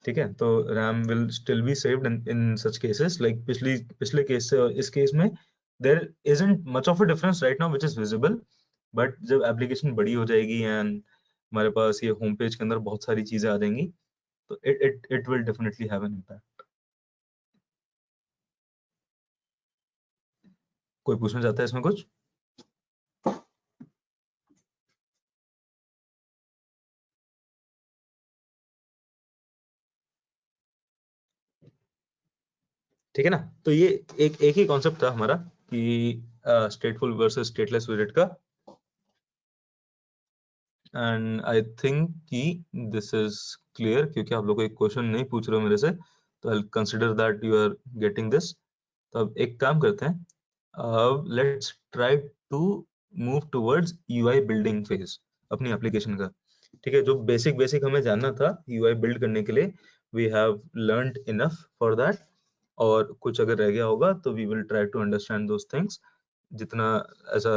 S2: ठीक है, तो RAM will still be saved in such cases, like पिछले केस से इस केस में there isn't much of a difference right now which is visible, but जब एप्लीकेशन बड़ी हो जाएगी एंड हमारे पास ये होम पेज के अंदर बहुत सारी चीजें आ जाएंगी, तो it will definitely have an impact. कोई पूछना चाहता है इसमें कुछ? ठीक है ना, तो ये एक ही कॉन्सेप्ट था हमारा कि स्टेटफुल वर्सेस स्टेटलेस विजेट का, एंड आई थिंक कि दिस इज क्लियर, क्योंकि आप लोग एक क्वेश्चन नहीं पूछ रहे हो मेरे से, तो I consider that you are getting this. तो अब एक काम करते हैं, let's try to move towards UI building phase अपनी एप्लीकेशन का। ठीक है, जो बेसिक हमें जानना था यूआई बिल्ड करने के लिए, we have learned enough for that, और कुछ अगर रह गया होगा तो we will try to understand those things. जितना ऐसा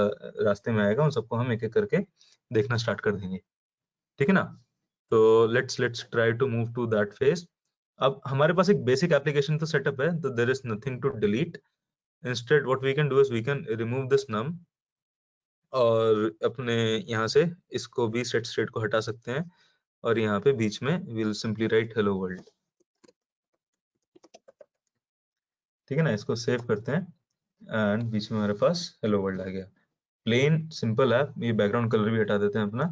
S2: रास्ते में आएगा उन सबको हम एक एक करके देखना स्टार्ट कर देंगे। ठीक है ना, तो let's try to move to that phase. अब हमारे पास एक बेसिक एप्लीकेशन तो सेटअप है, तो there is nothing to delete. Instead what we can do is we can remove this num, और अपने यहाँ से इसको भी सेट स्टेट को हटा सकते हैं, और यहाँ पे बीच में will simply write hello world. ठीक है ना, इसको सेव करते हैं एंड बीच में हमारे पास हेलो वर्ल्ड आ गया। प्लेन सिंपल है, ये बैकग्राउंड कलर भी हटा देते हैं अपना।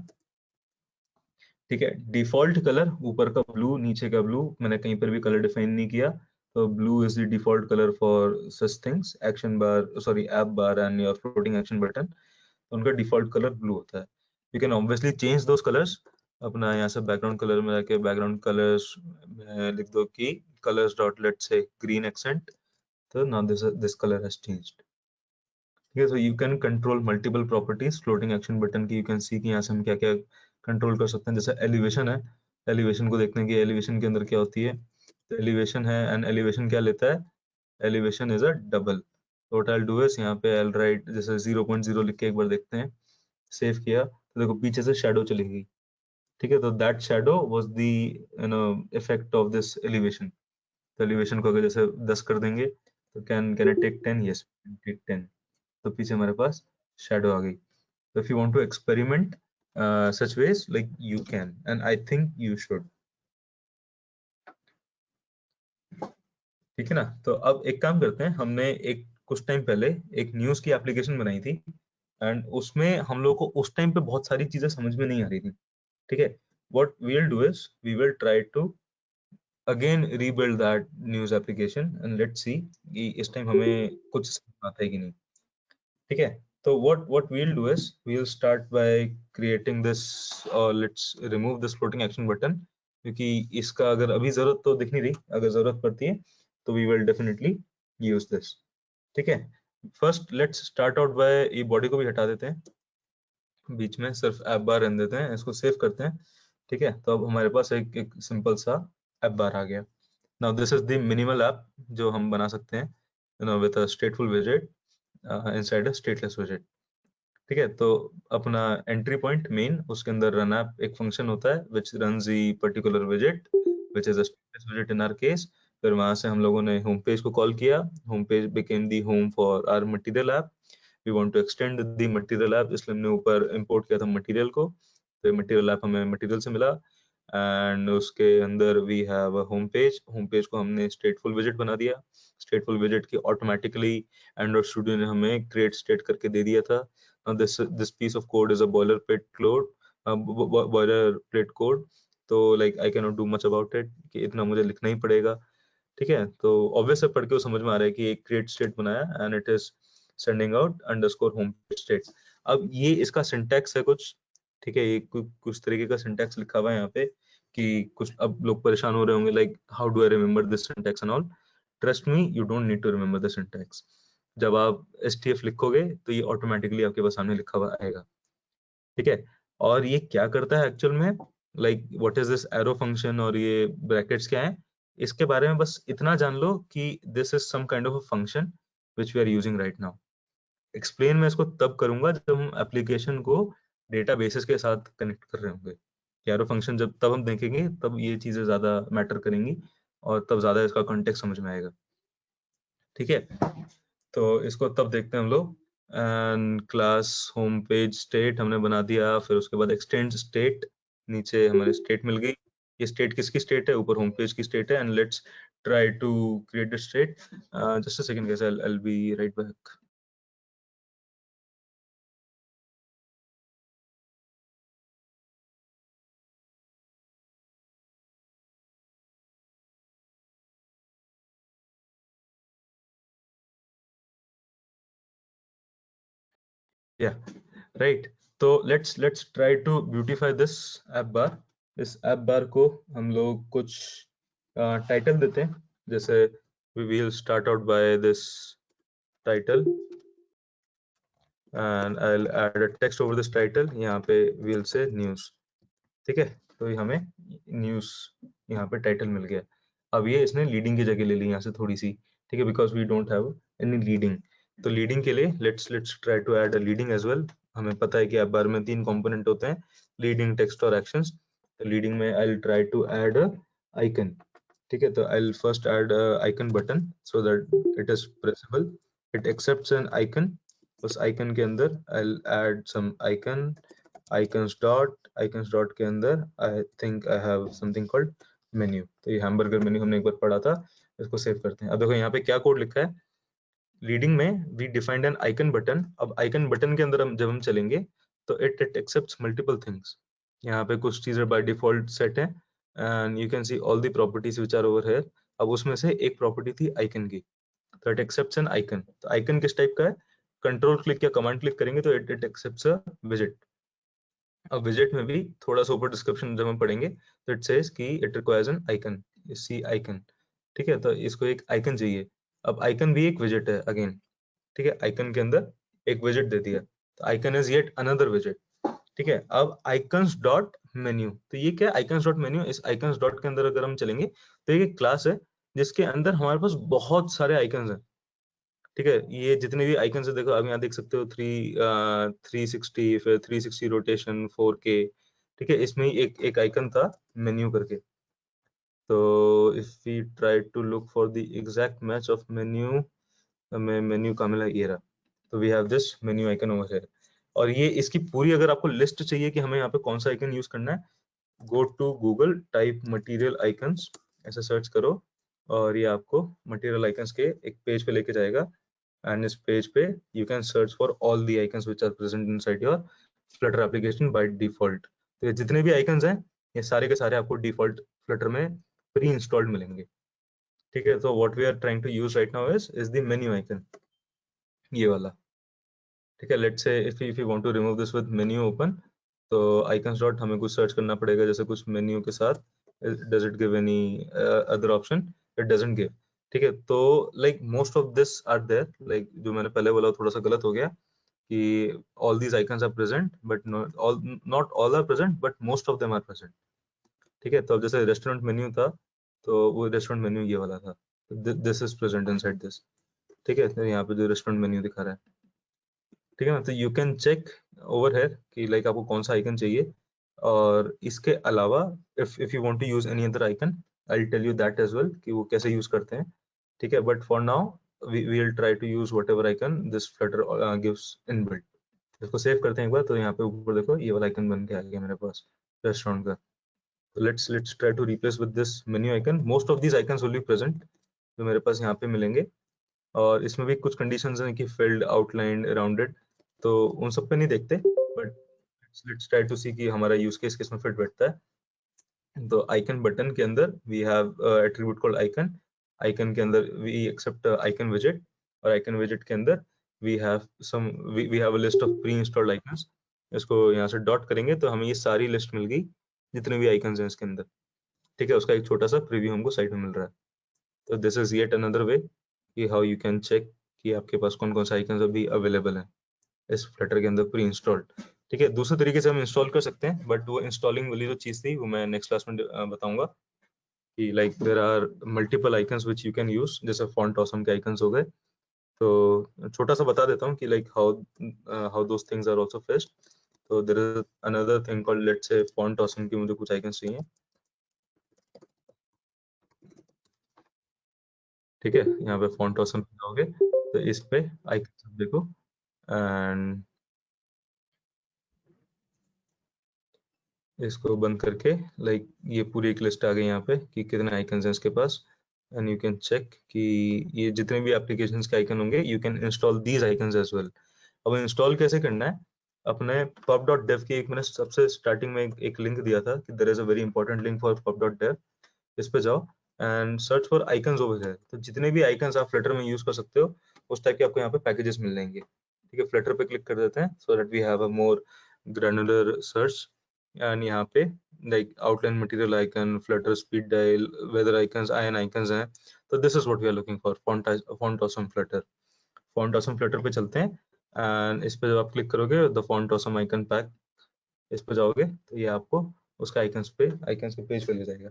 S2: ठीक है, डिफॉल्ट कलर ऊपर का ब्लू, नीचे का ब्लू, मैंने कहीं पर भी कलर डिफाइन नहीं किया, तो blue is the default colour for such things, action bar sorry app bar and your floating action button, उनका डिफॉल्ट कलर ब्लू होता है। You can obviously change those colours. अपना यहाँ से बैकग्राउंड कलर में जाके बैकग्राउंड कलर्स लिख दो कि colours dot let's say green accent, तो now this colour has changed. ठीक है, so you can control multiple properties floating action button की। यू कैन सी कि यहाँ से हम क्या क्या कंट्रोल कर सकते हैं। जैसे एलिवेशन है, एलिवेशन को देखने की, एलिवेशन के अंदर क्या होती है, तो एलिवेशन है, एंड एलिवेशन क्या लेता है, एलिवेशन इज अ डबल। तो what I will do is यहाँ पे आई राइट जैसे 0.0 लिख के एक बार देखते हैं, सेव किया तो देखो पीछे से शैडो चली गई। ठीक है, तो that shadow was the effect of this elevation. तो एलिवेशन को अगर जैसे 10 कर देंगे तो can it take 10? Yes, take 10। तो पीछे हमारे पास शैडो आ गई। तो if you want to experiment such ways, like you can, and I think you should। ठीक है ना, तो अब एक काम करते हैं, हमने एक कुछ टाइम पहले एक न्यूज की एप्लीकेशन बनाई थी, एंड उसमें हम लोग को उस टाइम पे बहुत सारी चीजें समझ में नहीं आ रही थी। ठीक है, what we'll do is we will try to again rebuild that news application and let's see कि इस टाइम हमें कुछ समझ आता है कि नहीं। ठीक है, तो what we'll do is we'll start by creating this, or let's remove this floating action button, क्योंकि इसका अगर अभी जरूरत तो दिख नहीं रही, अगर जरूरत पड़ती है तो we will definitely use this। ठीक है, first let's start out by, ये बॉडी को भी हटा देते हैं, बीच में सिर्फ ऐप बार रहने देते हैं, इसको सेव करते हैं। ठीक है, तो अब हमारे पास एक सिंपल सा ऐप बार आ गया। Now this is the minimal app जो हम बना सकते हैं, you know, with a stateful विजेट inside a stateless विजेट। ठीक है, तो अपना एंट्री पॉइंट मेन, उसके अंदर रन ऐप एक फंक्शन होता है which runs the particular विजेट which is a stateless विजेट in our case. फिर वहां से हम लोगों ने होम पेज को कॉल किया, home page became the home for our material app. We want to extend the material app, इसलिए हमने ऊपर इंपोर्ट किया था मटेरियल को, तो मटेरियल ऐप हमें मटेरियल से मिला। एंड उसके अंदर we have a home page, home page को हमने स्टेटफुल विजेट बना दिया। स्टेटफुल विजेट की ऑटोमेटिकली एंड्रॉइड स्टूडियो ने हमें क्रिएट स्टेट करके दे दिया था। this piece of code is a boilerplate code, boilerplate code, तो like I cannot do much about it, कि इतना मुझे लिखना ही पड़ेगा। ठीक है, तो ऑब्वियस है, पढ़ के वो समझ में आ रहा है कि एक क्रिएट स्टेट बनाया and it is sending out underscore home state. अब ये इसका सिंटैक्स है कुछ। ठीक है, ये कुछ तरीके का सिंटैक्स लिखा हुआ है यहाँ पे, कि कुछ अब लोग परेशान हो रहे होंगे like how do I remember this syntax and all. Trust me, you don't need to remember the syntax. जब आप STF लिखोगे तो ये ऑटोमेटिकली आपके पास सामने लिखा हुआ आएगा। ठीक है, और ये क्या करता है एक्चुअल में, like what is this arrow function और ये ब्रैकेट्स क्या है, इसके बारे में बस इतना जान लो कि this is some kind of a function which we are using right now. Explain मैं इसको तब करूंगा जब हम एप्लीकेशन को डेटाबेसेस के साथ कनेक्ट कर रहे होंगे। एरो फंक्शन जब तब हम देखेंगे तब ये चीजें ज्यादा मैटर करेंगी और तब ज्यादा इसका कॉन्टेक्स्ट समझ में आएगा। ठीक है, तो इसको तब देखते हैं हम लोग। And class home page state हमने बना दिया, फिर उसके बाद एक्सटेंड स्टेट, नीचे हमारे स्टेट मिल गई। ये स्टेट किसकी स्टेट है? ऊपर होम पेज की स्टेट है। And let's try to create the state. Just a second guys, I'll be right back. Yeah, right. तो let's try to beautify this app bar. इस app bar को हम लोग कुछ टाइटल देते हैं, जैसे we will start out by this title and I'll add a text over this title. यहाँ पे we'll say news. ठीक है, तो ये हमें news यहाँ पे टाइटल मिल गया। अब ये इसने लीडिंग की जगह ले ली यहाँ से थोड़ी सी, ठीक है, because we don't have any leading. तो लीडिंग के लिए let's try to add a leading as well. हमें पता है कि ऐप बार में 3 कंपोनेंट होते हैं, लीडिंग, टेक्स्ट और एक्शंस। तो लीडिंग में I will try to add a icon. ठीक है, तो I will first add icon button so that it is pressable, it accepts an icon. उस आइकन के अंदर I will add some icon, icons dot के अंदर I think I have something called menu. तो ये हैमबर्गर मेन्यू हमने एक बार पढ़ा था, इसको सेव करते हैं। अब देखो यहाँ पे क्या कोड लिखा है, लीडिंग में we defined an icon button. अब आइकन बटन के अंदर जब हम चलेंगे तो इट एक्सेप्ट्स मल्टीपल थिंग्स। यहाँ पे कुछ चीजें बाय डिफॉल्ट सेट है and you can see all the properties which are over here. अब उसमें से एक प्रॉपर्टी थी आइकन की, तो इट एक्सेप्ट्स एन आइकन। तो आइकन किस टाइप का है? कंट्रोल क्लिक या कमांड क्लिक करेंगे तो इट एक्सेप्ट्स अ विजेट। अब विजेट में भी थोड़ा सा ऊपर डिस्क्रिप्शन जब हम पढ़ेंगे तो इट सेज कि it requires an icon, see icon. ठीक है, तो इसको एक आइकन चाहिए। अब आइकन भी एक विजेट है अगेन। ठीक है, आइकन के अंदर एक विजेट दे दिया, तो आइकन इज येट अनदर विजेट। ठीक है, अब आइकन्स डॉट मेन्यू, तो ये क्या है? Icons dot menu. इस आइकन्स डॉट के अंदर अगर हम चलेंगे तो ये एक क्लास है जिसके अंदर हमारे पास बहुत सारे आइकन्स हैं। ठीक है, ये जितने भी आइकन्स है, देखो आप यहाँ देख सकते हो 360, फिर 360 रोटेशन, 4K। ठीक है, इसमें ही एक आइकन था मेन्यू करके। तो if we try to look for the exact match of menu, हमें मेन्यू का मिला, ये रहा। तो we have this menu icon over here. और ये इसकी पूरी अगर आपको लिस्ट चाहिए कि हमें यहाँ पे कौन सा आइकन यूज करना है, go to Google, type material icons, ऐसे सर्च करो और ये आपको मटेरियल आइकन्स के एक पेज पे लेके जाएगा। एंड इस पेज पे you can search for all the icons which are present inside your Flutter application by default. तो ये जितने भी आइकन्स हैं ये सारे के सारे आपको डिफॉल्ट फ्लटर में प्री इंस्टॉल्ड मिलेंगे। ठीक है, तो what we are trying to use right now is the menu icon, ये वाला। ठीक है, let's say if you want to remove this with menu open, तो आइकन्स डॉट हमें कुछ सर्च करना पड़ेगा, जैसे कुछ मेन्यू के साथ does it give any other option? It doesn't give. ठीक है, तो like most of this are there, like जो मैंने पहले बोला थोड़ा सा गलत हो गया कि all these icons are present but not all are present but most of them are present। ठीक है, तो अब जैसे रेस्टोरेंट मेन्यू था तो वो रेस्टोरेंट मेन्यू ये वाला था, this is present inside this. ठीक है, तो यहाँ पे जो रेस्टोरेंट मेन्यू दिखा रहा है। ठीक है ना, तो you can check over here कि लाइक आपको कौन सा आइकन चाहिए। और इसके अलावा if you want to use any other icon, I will tell you that as well कि वो कैसे यूज करते हैं। ठीक है, but for now we will try to use whatever icon this Flutter gives inbuilt। इसको सेव करते हैं एक बार, तो यहाँ पे ऊपर देखो ये वाला आइकन बन के आ गया मेरे पास रेस्टोरेंट का। तो let's try to replace with this menu icon। most of these icons will be present जो मेरे पास यहाँ पे मिलेंगे। और इसमें भी कुछ कंडीशंस हैं कि filled, outlined, rounded, तो उन सब पे नहीं देखते, but let's try to see कि हमारा यूज केस किसमें फिट बैठता है। तो आइकन बटन के अंदर we have attribute called icon. Icon के अंदर वी एक्सेप्ट आइकन विजेट, और आइकन विजेट के अंदर we have a list of pre installed icons. इसको यहाँ से डॉट करेंगे तो हमें ये सारी लिस्ट मिल गई जितने भी आइकन्स हैं इसके अंदर। ठीक है, उसका एक छोटा सा प्रीव्यू हमको साइड में मिल रहा है। तो this is yet another way कि हाउ यू कैन चेक कि आपके पास कौन कौन से आइकन्स अभी अवेलेबल हैं इस फ्लटर के अंदर प्री इंस्टॉल्ड। ठीक है, दूसरे तरीके से हम इंस्टॉल कर सकते हैं, बट वो इंस्टॉलिंग वाली जो चीज थी वो मैं नेक्स्ट क्लास में बताऊंगा कि like there are multiple icons which you can use, जैसे फॉन्ट ऑसम के आइकन्स हो गए। तो छोटा सा बता देता हूँ कि like how those things are also fetched. तो there is another thing called let's say font awesome की मुझे कुछ आइकन्स चाहिए, ठीक है। यहाँ पे फॉन्ट ऑसम पे जाओगे तो इस पे आइकन देखो एंड इसको बंद करके लाइक ये पूरी एक लिस्ट आ गई यहाँ पे कि कितने आइकन्स हैं इसके पास, एंड यू कैन चेक कि ये जितने भी एप्लीकेशंस के आइकन होंगे you can install these icons as well. अब इंस्टॉल कैसे करना है, अपने pub.dev की एक मैंने सबसे स्टार्टिंग में एक लिंक दिया था कि there is a very important link for pub.dev, इस पे जाओ and search for icons over there. तो जितने भी आइकन्स आप फ्लटर में यूज कर सकते हो उस टाइप के आपको यहाँ पे पैकेजेस मिल जाएंगे, ठीक है। फ्लटर पे क्लिक कर देते हैं so that we have a more granular search, and यहाँ पे like outline material icon, Flutter speed dial, weather icons, ion icons हैं। तो this is what we are looking for, font awesome Flutter. Font awesome Flutter पे चलते हैं एंड इस पे जब आप क्लिक करोगे the font awesome icon pack, इस पे जाओगे तो ये आपको उसका आइकन्स के पेज पे ले जाएगा।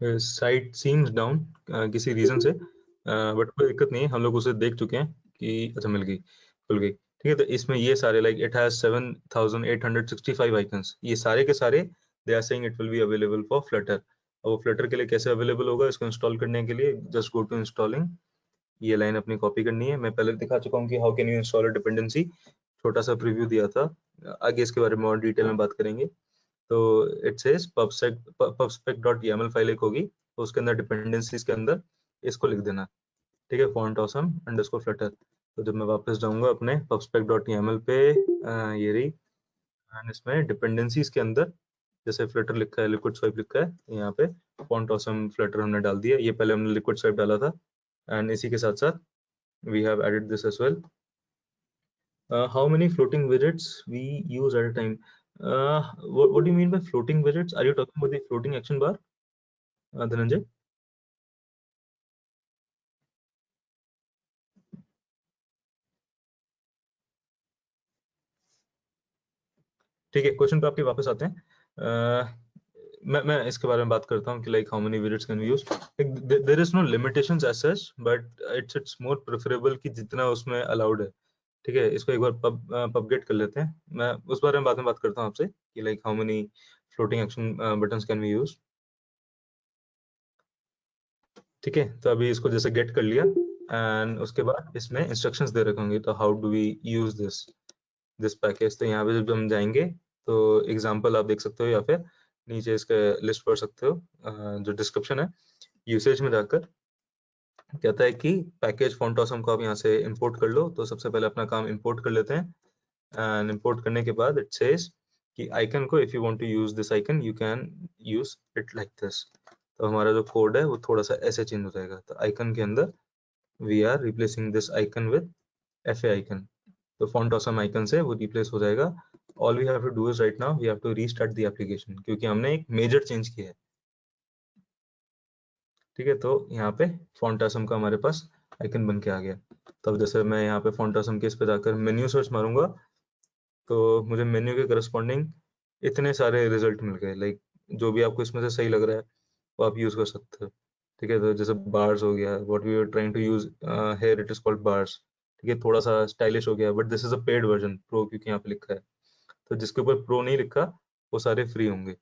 S2: साइट सीम्स डाउन किसी रीजन से, बट कोई दिक्कत नहीं है, हम लोग उसे देख चुके हैं कि अच्छा मिल गई, खुल गई, ठीक है। तो इसमें ये सारे लाइक इट हैज 7865 आइकन्स, ये सारे के सारे they are saying it will be available for Flutter. और वो फ्लटर के लिए कैसे अवेलेबल होगा, इसको इंस्टॉल करने के लिए जस्ट गो टू इंस्टॉलिंग, ये लाइन अपनी कॉपी करनी है। मैं पहले दिखा चुका हूँ कि how can you install a dependency, छोटा सा प्रीव्यू दिया था, आगे इसके बारे में और डिटेल में बात करेंगे। तो इट सेज pubspec.yaml फाइल एक होगी, तो उसके अंदर डिपेंडेंसीज के अंदर इसको लिख देना, ठीक है, फॉन्ट ऑसम अंडरस्कोर फ्लटर। तो जब मैं वापस जाऊंगा अपने pubspec.yaml पे, ये रही, एंड इसमें डिपेंडेंसीज के अंदर जैसे फ्लटर लिखा है, लिक्विड स्वाइप लिखा है, यहाँ पे फॉन्ट ऑसम फ्लटर हमने डाल दिया। ये पहले हमने लिक्विड स्वाइप डाला था, एंड इसी के साथ साथ we have added this as well. How many floating widgets we use at a time? What do you mean by floating widgets? Are you talking about the floating action bar, Dhananjay? ठीक है, क्वेश्चन पे आपके वापस आते हैं। मैं इसके बारे में बात करता हूँ कि like how many widgets can we use. There is no limitations as such, but it's more preferable कि जितना उसमें अलाउड है, ठीक है। इसको एक बार पबगेट कर लेते हैं, मैं उस बारे में बाद में बात करता हूँ आपसे कि like how many floating action buttons can we use, ठीक है। तो अभी इसको जैसे गेट कर लिया एंड उसके बाद इसमें इंस्ट्रक्शंस दे रखे होंगे, तो how do we use this package. तो यहाँ पे जब हम जाएंगे तो एग्जांपल आप देख सकते हो या फिर नीचे इसका लिस्ट पढ़ सकते हो, जो डिस्क्रिप्शन है। यूसेज में जाकर कहता है कि पैकेज फॉन्ट ऑसम को आप यहाँ से इंपोर्ट कर लो, तो सबसे पहले अपना काम इंपोर्ट कर लेते हैं, एंड इंपोर्ट करने के बाद इट सेज कि आइकन को if you want to use this icon you can use it like this. तो हमारा जो कोड है वो थोड़ा सा ऐसे चेंज हो जाएगा। तो आइकन के अंदर we are replacing this icon with FA icon, तो फॉन्ट ऑसम आइकन से वो रिप्लेस हो जाएगा। All we have to do is right now we have to restart the application, क्योंकि हमने एक मेजर चेंज किया है, ठीक है। तो यहाँ पे फॉन्ट ऑसम का हमारे पास आइकन बन के आ गया। तब जैसे मैं यहाँ पे फॉन्ट ऑसम के इस पे जाकर मेन्यू सर्च मारूंगा तो मुझे मेन्यू के करस्पॉन्डिंग इतने सारे रिजल्ट मिल गए, लाइक जो भी आपको इसमें से सही लग रहा है वो आप यूज कर सकते हो, ठीक है। तो जैसे बार्स हो गया, what we are trying to use here it is called bars, ठीक है, थोड़ा सा स्टाइलिश हो गया, but this is a paid version pro, क्योंकि यहाँ पे लिखा है। तो जिसके ऊपर प्रो नहीं लिखा वो सारे फ्री होंगे।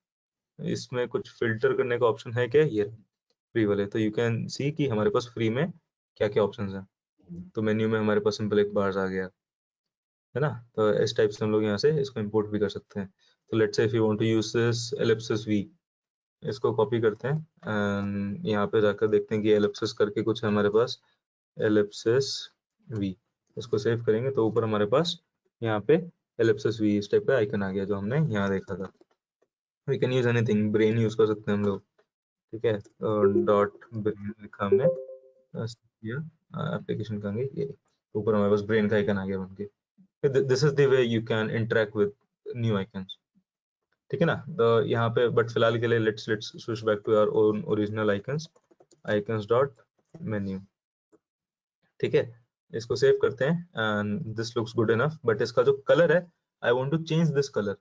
S2: इसमें कुछ फिल्टर करने का ऑप्शन है क्या, ये फ्री वाले, तो यू कैन सी कि हमारे पास फ्री में क्या क्या ऑप्शंस हैं। तो मेन्यू में हमारे पास सिंपल एक बार्स आ गया, है ना। तो इस टाइप से हम लोग यहाँ से इसको इंपोर्ट भी कर सकते हैं। तो let's say if you want to use this ellipsis V, इसको कॉपी करते हैं एंड यहाँ पे जाकर देखते हैं कि एलिप्सिस करके कुछ है हमारे पास, एलिप्सिस वी, इसको सेव करेंगे तो ऊपर हमारे पास यहाँ पे एलिप्सिस वी इस टाइप का आइकन आ गया जो हमने यहाँ देखा था। We can use anything, brain use कर सकते हैं हम लोग, ठीक है। डॉट ब्रेन लिखा हमने, एप्लीकेशन का ये ऊपर हमारे पास ब्रेन का आइकन आ गया बनके। This is the way you can interact with new icons. ठीक है ना। तो यहाँ पे बट फिलहाल के लिए let's switch back to our own original icons dot menu. ठीक है, इसको सेव करते हैं and this looks good enough, but इसका जो कलर है I want to change this colour.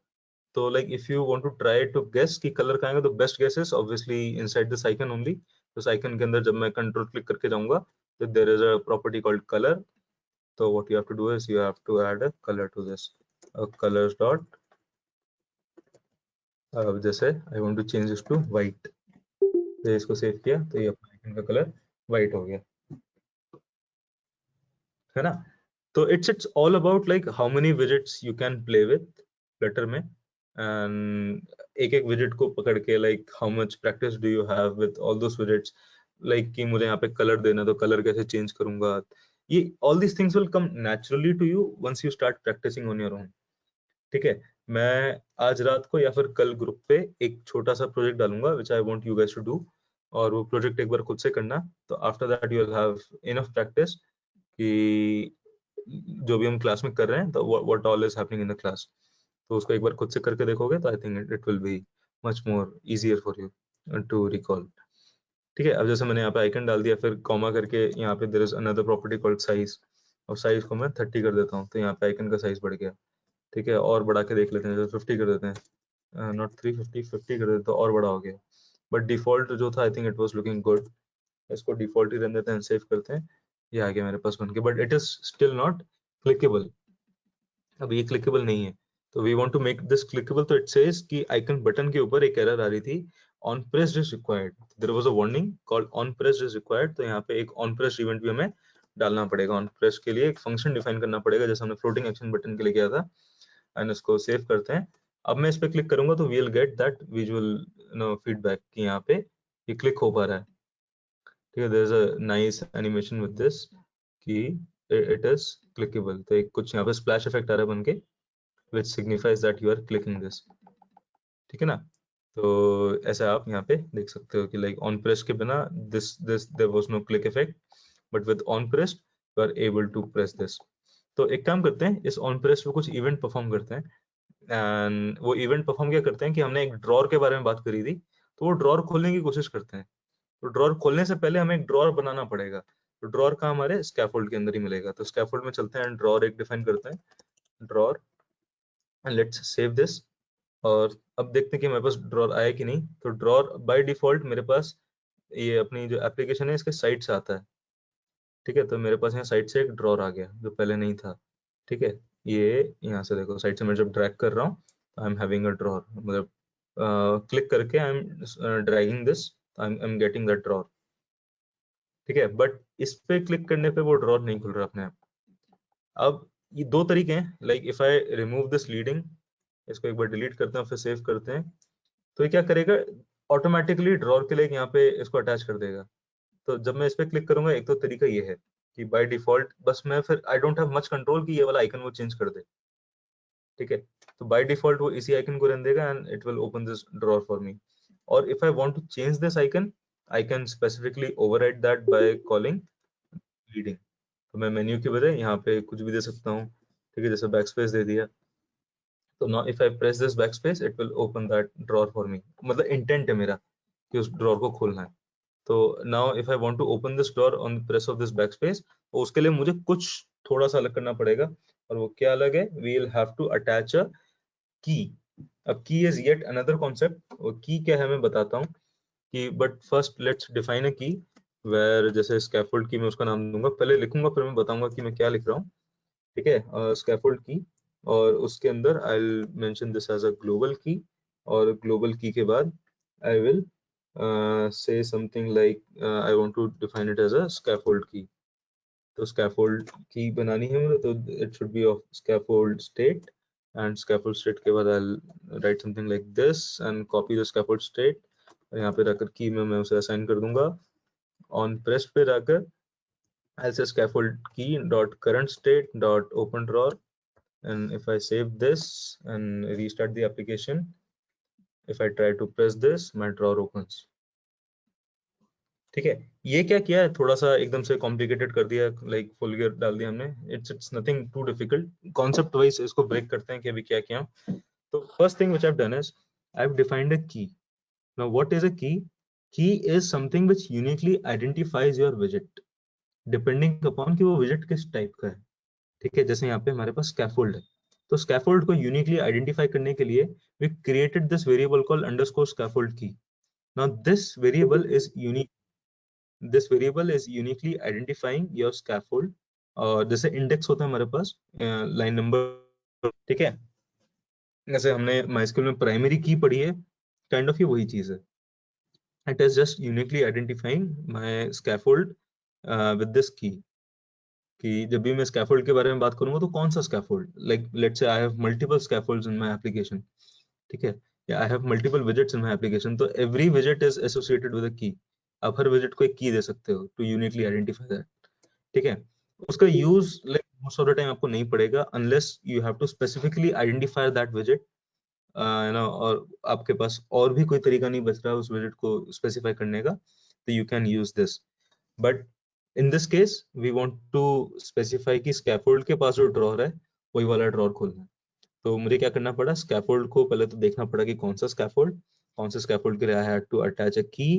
S2: तो like if you want to try to guess कि कलर का आएगा, तो best guess is obviously inside this icon only. उस आइकन के अंदर जब मैं कंट्रोल क्लिक करके जाऊंगा तो there is a property called colour. तो what you have to do is you have to add a colour to this, colours dot जैसे I want to change this to white. तो इसको सेव किया तो ये अपना आइकन का कलर व्हाइट हो गया, है ना। तो it's all about like how many widgets you can play with Flutter में, एंड एक एक विजेट को पकड़ के like how much practice do you have with all those widgets. Like कि मुझे यहाँ पे कलर देना, तो कलर कैसे चेंज करूंगा। ये all these things will come naturally to you once you start practicing on your own. ठीक है, मैं आज रात को या फिर कल ग्रुप पे एक छोटा सा प्रोजेक्ट डालूंगा which I want you guys to do, और वो प्रोजेक्ट एक बार खुद से करना। तो after that you will have enough practice कि जो भी हम क्लास में कर रहे हैं तो what all is happening in the class. तो उसको एक बार खुद से करके देखोगे तो I think it will be much more easier for you to recall. ठीक है, अब जैसे मैंने यहाँ पे आइकन डाल दिया, फिर कॉमा करके यहाँ पे there is another property called size, और साइज को मैं 30 कर देता हूँ, तो यहाँ पे आइकन का साइज बढ़ गया। ठीक है, और बढ़ा के देख लेते हैं, जैसे 50 कर देते हैं, नॉट 350, 50 कर देते हैं तो और बड़ा हो गया। बट डिफॉल्ट जो था आई think it was looking good, इसको डिफॉल्ट ही रहने देते हैं, सेव करते हैं। ये आ गया मेरे पास बन के, but it is still not clickable. अब ये क्लिकेबल नहीं है, तो we want to make this clickable. तो इट सेज कि आइकन बटन के ऊपर एक एरर आ रही थी, on pressed is required. There was a warning called on pressed is required. तो यहाँ पे एक ऑन प्रेस्ड इवेंट भी हमें डालना पड़ेगा। ऑन प्रेस के लिए एक फंक्शन डिफाइन करना पड़ेगा, जैसे हमने फ्लोटिंग एक्शन बटन के लिए किया था। एंड इसको सेव करते हैं। अब मैं इस पे क्लिक करूंगा तो we will get that visual feedback कि यहाँ पे ये क्लिक हो पा रहा है। ठीक है, there is a nice animation with this कि इट इज क्लिकेबल। तो एक कुछ यहाँ पे स्प्लैश इफेक्ट आ रहा है बनके, which signifies that you are clicking this। ठीक है ना। तो ऐसा आप यहाँ पे देख सकते हो कि लाइक ऑन प्रेस के बिना this there was no click effect, but with on pressed you are able to press this। तो एक काम करते हैं, इस ऑन प्रेस पे कुछ इवेंट परफॉर्म करते हैं। एंड वो इवेंट परफॉर्म क्या करते हैं कि हमने एक ड्रॉर के बारे में बात करी थी, तो वो ड्रॉर खोलने की कोशिश करते हैं। तो ड्रॉर खोलने से पहले हमें एक ड्रॉर बनाना पड़ेगा। तो ड्रॉर का हमारे स्कैफोल्ड के अंदर ही मिलेगा। तो स्कैफोल्ड में चलते हैं, ड्रॉर एक डिफाइन करते हैं, drawer, and let's save this. और अब देखते हैं कि मेरे पास ड्रॉर आया कि नहीं। तो ड्रॉर बाय डिफॉल्ट मेरे पास ये अपनी जो एप्लीकेशन है इसके साइड से आता है। ठीक है, तो मेरे पास यहाँ साइड से एक ड्रॉर आ गया जो पहले नहीं था। ठीक है, ये यहाँ से देखो साइड से मैं जब ड्रैग कर रहा हूँ I am having a drawer, मतलब क्लिक करके I am dragging this, I am getting that drawer. ठीक है, बट इस पे क्लिक करने पे वो ड्रॉर नहीं खुल रहा अपने आप। अब ये दो तरीके हैं, like if I remove this leading, इसको एक बार डिलीट करते हैं फिर सेव करते हैं, तो ये क्या करेगा, ऑटोमेटिकली ड्रॉर के लिए यहाँ पे इसको अटैच कर देगा। तो जब मैं इस पे क्लिक करूंगा, एक तो तरीका ये है कि बाय डिफॉल्ट बस मैं फिर I don't have much control कि ये वाला आइकन वो चेंज कर दे। ठीक है, तो बाय डिफॉल्ट वो इसी आइकन को रहने देगा and it will open this drawer for me. और if I want to change this icon, I can specifically override that by calling leading. तो मैं मेन्यू की बजाय यहाँ पे कुछ भी दे सकता हूँ। ठीक है, जैसे बैकस्पेस दे दिया, तो now if I press this backspace it will open that drawer for मी। मतलब इंटेंट है मेरा कि उस ड्रॉर को खोलना है। तो now if I want to open this drawer on press of this backspace, तो उसके लिए मुझे कुछ थोड़ा सा अलग करना पड़ेगा। और वो क्या अलग है, we will have to attach a key. अब की इज येट अनदर कॉन्सेप्ट। और की क्या है मैं बताता हूँ कि, but first let's define a की, वेयर जैसे स्कैफोल्ड की मैं उसका नाम दूंगा, पहले लिखूंगा फिर मैं बताऊंगा कि मैं क्या लिख रहा हूँ। ठीक है, स्कैफोल्ड की, और उसके अंदर I will mention this as a global key, और ग्लोबल की के बाद I will say something like I want to define it as a scaffold key। तो scaffold key बनानी है मुझे, तो it should be of scaffold state, and scaffold state के बाद I'll write something like this and copy the scaffold state। और यहाँ पे रखकर key में मैं उसे assign कर दूंगा। on press पे जाकर I'll say scaffold key dot current state dot open drawer, and if I save this and restart the application, if I try to press this, my drawer opens। ठीक है, ये क्या किया है, थोड़ा सा एकदम से कॉम्प्लिकेटेड कर दिया, लाइक फुल गियर डाल दिया हमने। It's nothing too difficult. Concept wise इसको ब्रेक करते हैं कि अभी क्या किया। तो first thing which I have done is I've defined a key. Now what is a key? Key is something which uniquely identifies your widget depending upon कि वो widget किस टाइप का है. ठीक है, जैसे यहाँ पे हमारे पास scaffold है, तो scaffold को uniquely identify करने के लिए we created this variable called underscore scaffold key. Now this variable is unique. This variable is uniquely identifying your scaffold. और जैसे index होता है हमारे पास line number, ठीक है, जैसे हमने MySQL में प्राइमरी की पढ़ी है, काइंड ऑफ ये वही चीज है. It is just uniquely identifying my scaffold with this key. कि जब भी मैं scaffold के बारे में बात करूंगा तो कौन सा scaffold, like let's say I have multiple scaffolds in my application, ठीक है, या I have multiple widgets in my application, तो every widget is associated with a key. आप हर widget को एक key दे सकते हो to uniquely identify that. ठीक है, उसका use like most of the time आपको नहीं पड़ेगा unless you have to specifically identify that widget. और आपके पास और भी कोई तरीका नहीं बच रहा है उस widget को specify करने का, तो you can use this. But in this case we want to specify कि scaffold के पास जो drawer है वही वाला drawer खोलना है. तो मुझे क्या करना पड़ा, scaffold को पहले तो देखना पड़ा कि कौन सा scaffold के लिए I had to attach a key.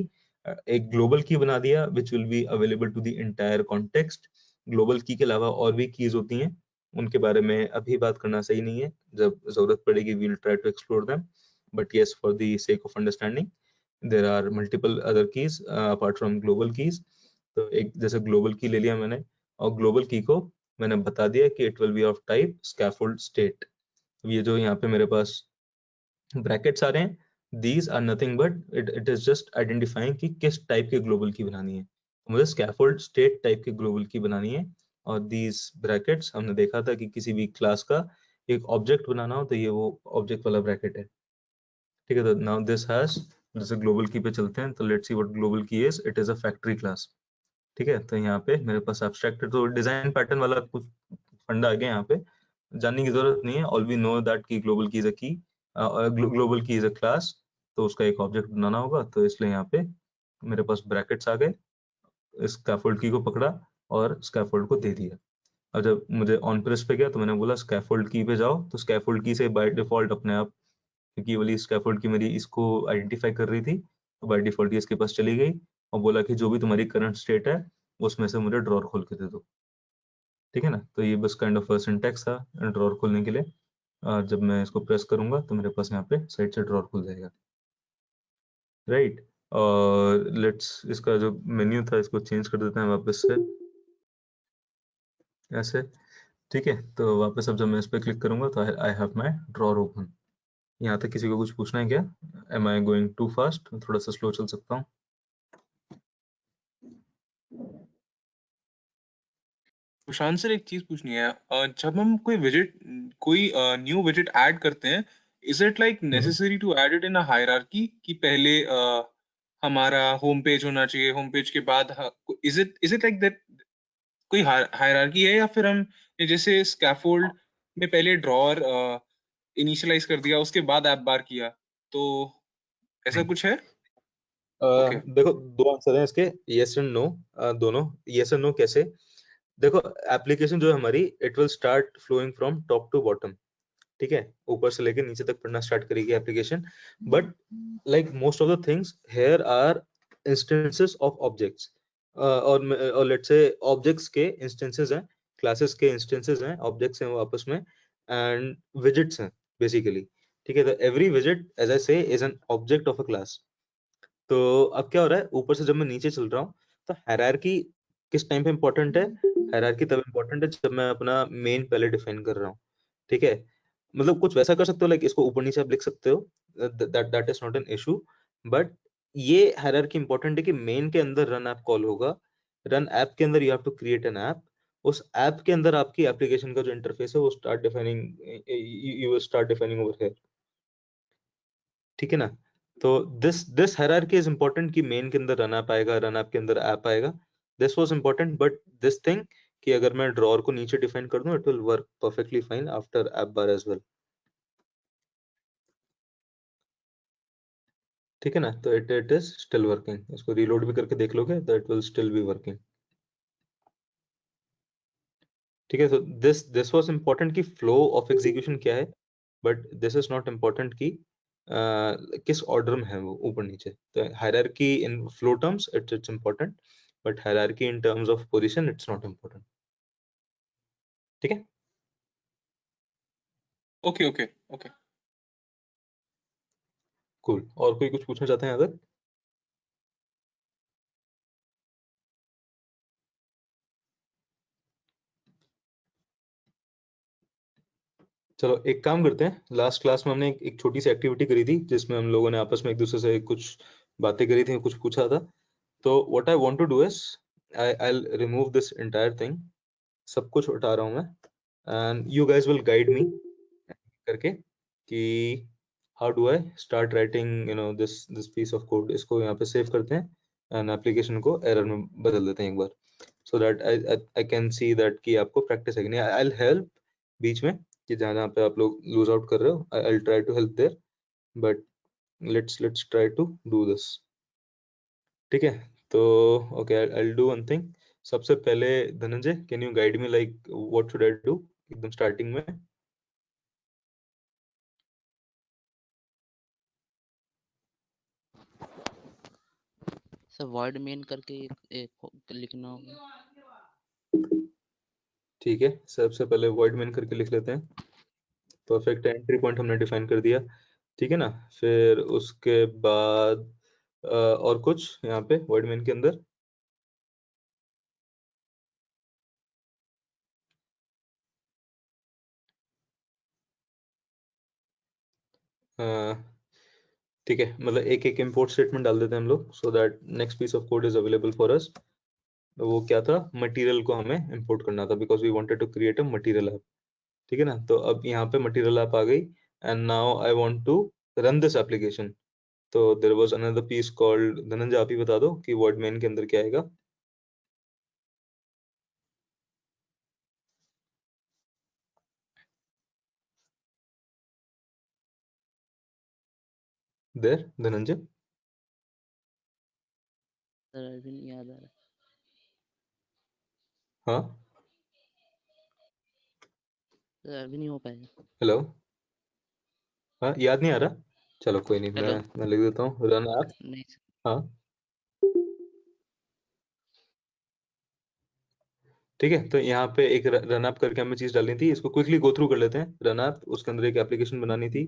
S2: एक global key बना दिया which will be available to the entire context. Global key के अलावा और भी keys होती हैं, उनके बारे में अभी बात करना सही नहीं है, जब जरूरत पड़ेगी we'll try to explore them. But yes, for the sake of understanding, there are multiple other keys apart from global keys. तो एक जैसे global key ले लिया मैंने, और global key को मैंने बता दिया कि it will be of type scaffold state. ये जो यहाँ पे मेरे पास ब्रैकेट्स आ रहे हैं, these are nothing but it is just identifying कि किस टाइप के ग्लोबल की बनानी है. तो मुझे scaffold state टाइप के ग्लोबल की बनानी है, और these brackets हमने देखा था कि किसी भी क्लास का एक ऑब्जेक्ट बनाना हो तो ये वो ऑब्जेक्ट वाला ब्रैकेट है. ठीक है, तो now this has, जैसे ग्लोबल की पे चलते हैं, तो let's see what ग्लोबल की is. It is a factory class. ठीक है, तो यहाँ पे मेरे पास abstract, तो डिजाइन पैटर्न वाला कुछ फंडा आ गया, यहाँ पे जानने की जरूरत नहीं है. ऑल वी नो दैट कि ग्लोबल की इज अ की, ग्लोबल की इज अ क्लास, तो उसका एक ऑब्जेक्ट बनाना होगा. तो इसलिए यहाँ पे मेरे पास ब्रैकेट्स आ गए, स्कैफोल्ड की को पकड़ा और स्कैफोल्ड को दे दिया. अब जब मुझे ऑन प्रेस पे गया तो मैंने बोला स्कैफोल्ड की पे जाओ, तो स्कैफोल्ड की से बाय डिफॉल्ट अपने आप, क्योंकि ये वाली स्कैफोल्ड की मेरी इसको आइडेंटिफाई कर रही थी, तो बाय डिफॉल्ट ये इसके पास चली गई और बोला कि जो भी तुम्हारी करंट स्टेट है उसमें से मुझे ड्रॉर खोल के दे दो. ठीक है ना, तो ये बस काइंड ऑफ सिंटैक्स था ड्रॉर खोलने के लिए. जब मैं इसको प्रेस करूंगा तो मेरे पास यहाँ पे साइड से ड्रॉर खुल जाएगा, राइट. और लेट्स, इसका जो मेन्यू था इसको चेंज कर देते हैं वापस से ऐसे. ठीक है, तो वापस अब जब मैं इस पर क्लिक करूंगा तो I have my drawer open. यहाँ तक किसी को कुछ पूछना है क्या? Am I going too fast? थोड़ा सा स्लो चल सकता हूँ.
S4: प्रशांत सर, एक चीज पूछनी है. जब हम कोई न्यू विजिट ऐड करते हैं, is it like necessary to add it in a hierarchy कि पहले हमारा होम पेज होना चाहिए, होम पेज के बाद इज इट लाइक दैट कोई हायरार्की है, या फिर हम जैसे स्कैफोल्ड में पहले ड्रॉअर इनिशियलाइज कर दिया उसके बाद ऐप बार किया, तो ऐसा कुछ है?
S2: देखो, दो आंसर हैं इसके, यस एंड नो. दोनों यस एंड नो कैसे? देखो, एप्लीकेशन जो है हमारी, it will start flowing from top to bottom. ठीक है, ऊपर से लेकर नीचे तक पढ़ना स्टार्ट करेगी application. But like most of the things here are instances of objects, और लेट्स से ऑब्जेक्ट्स के इंस्टेंसेस हैं, क्लासेस के इंस्टेंसेस हैं, ऑब्जेक्ट्स हैं वो आपस में, एंड विजिट्स हैं बेसिकली. ठीक है, तो एवरी विजिट एज आई से is an object of a class. तो अब क्या हो रहा है, ऊपर से जब मैं नीचे चल रहा हूँ तो हायरार्की किस टाइम पे इंपॉर्टेंट है? हायरार्की तब इंपॉर्टेंट है जब मैं अपना मेन पहले डिफाइन कर रहा हूँ. ठीक है, मतलब कुछ वैसा कर सकते हो, लाइक इसको ऊपर नीचे आप लिख सकते हो, that is not an issue. But ये हायरार्की इंपॉर्टेंट है कि मेन के अंदर रन ऐप कॉल होगा, रन ऐप के अंदर you have to create an app, उस ऐप के अंदर आपकी एप्लीकेशन का जो इंटरफेस है वो start defining, you will start defining over here. ठीक है ना, तो दिस हायरार्की इज इंपॉर्टेंट कि मेन के अंदर रन ऐप आएगा, रन ऐप के अंदर ऐप आएगा. This was important, but this thing कि अगर मैं ड्रॉअर को नीचे डिफाइन कर दूं, it will work perfectly fine after app bar as well. ठीक है ना, तो इट इज स्टिल वर्किंग. इसको रीलोड भी करके देख लोगे तो it will still be working. ठीक है, तो दिस वाज इंपॉर्टेंट कि फ्लो ऑफ एग्जीक्यूशन क्या है, but this is not important कि किस ऑर्डर में है वो ऊपर नीचे। तो hierarchy in flow terms it's important, but hierarchy in terms of position it's not important. ठीक है,
S4: ओके ओके ओके।
S2: कूल। और कोई कुछ पूछना चाहते हैं यहाँ तक? चलो एक काम करते हैं, लास्ट क्लास में हमने एक छोटी सी एक्टिविटी करी थी जिसमें हम लोगों ने आपस में एक दूसरे से कुछ बातें करी थी, कुछ पूछा था। तो what I want to do is I remove this entire thing, सब कुछ उठा रहा हूं मैं, and you guys will guide me करके कि how do I start writing this piece of code. इसको यहाँ पे सेव करते हैं एंड एप्लीकेशन को एरर में बदल देते हैं एक बार, so that I can see that कि आपको प्रैक्टिस है कि नहीं। आई विल हेल्प बीच में कि जहाँ जहाँ पे आप लोग लूज आउट कर रहे हो, I will try to help there, but let's try to do this. ठीक है, तो okay I will do one thing. सबसे पहले Dhananjay, can you guide me like what should I do एकदम स्टार्टिंग में?
S5: सर void main करके एक लिखना होगा।
S2: ठीक है, सबसे पहले void main करके लिख लेते हैं। परफेक्ट, एंट्री पॉइंट हमने डिफाइन कर दिया, ठीक है ना। फिर उसके बाद और कुछ यहाँ पे void main के अंदर? ठीक है, मतलब एक एक इंपोर्ट स्टेटमेंट डाल देते हैं हम लोग, so that next piece of code is available for us. वो क्या था, मटेरियल को हमें इंपोर्ट करना था because we wanted to create a material app. ठीक है ना, तो अब यहाँ पे मटेरियल ऐप आ गई and now I want to run this application. तो there was another piece called, Dhananjay आप ही बता दो कि void main के अंदर क्या आएगा। देर धनंजय?
S5: सर अभी नहीं याद आ रहा।
S2: हाँ,
S5: सर अभी नहीं हो पाएगा।
S2: हेलो, हाँ याद नहीं आ रहा? चलो कोई नहीं,
S5: हेलो
S2: मैं लिख देता हूँ रन ऐप।
S5: नहीं सर।
S2: हाँ ठीक है, तो यहाँ पे एक रन ऐप करके हमें चीज डालनी थी, इसको क्विकली गो थ्रू कर लेते हैं। रन ऐप, उसके अंदर एक एप्लीकेशन बनानी थी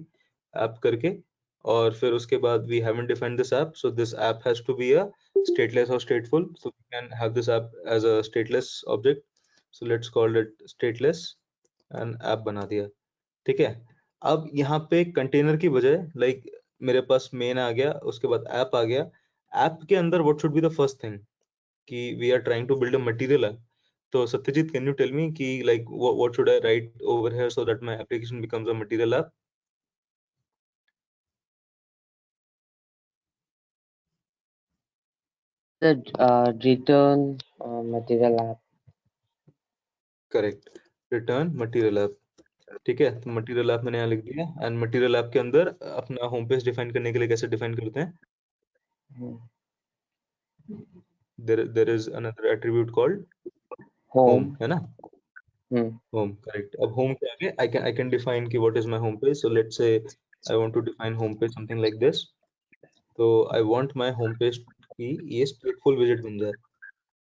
S2: ऐप करके, और फिर उसके बाद we haven't defined this app, so this app has to be a stateless और stateful, so we can have this app as a stateless object, so let's call it stateless and app बना दिया। ठीक है, अब यहाँ पे कंटेनर की बजाय लाइक मेरे पास मेन आ गया, उसके बाद ऐप आ गया। ऐप के अंदर what should be the first thing, कि we are trying to build a material app. तो Satyajit, can you tell me कि like what should I write over here so that my application becomes a material app?
S6: Sir return material app।
S2: Correct, return material app। ठीक है, तो material app मैंने यहाँ लिख दिया, and material app के अंदर अपना होम पेज डिफाइन करने के लिए कैसे डिफाइन करते हैं? There is another attribute called home, है ना? Home, correct। अब home क्या है? I can define कि what is my home page, so let's say I want to define home page something like this। तो I want my home page की ये stateful widget बन जाए,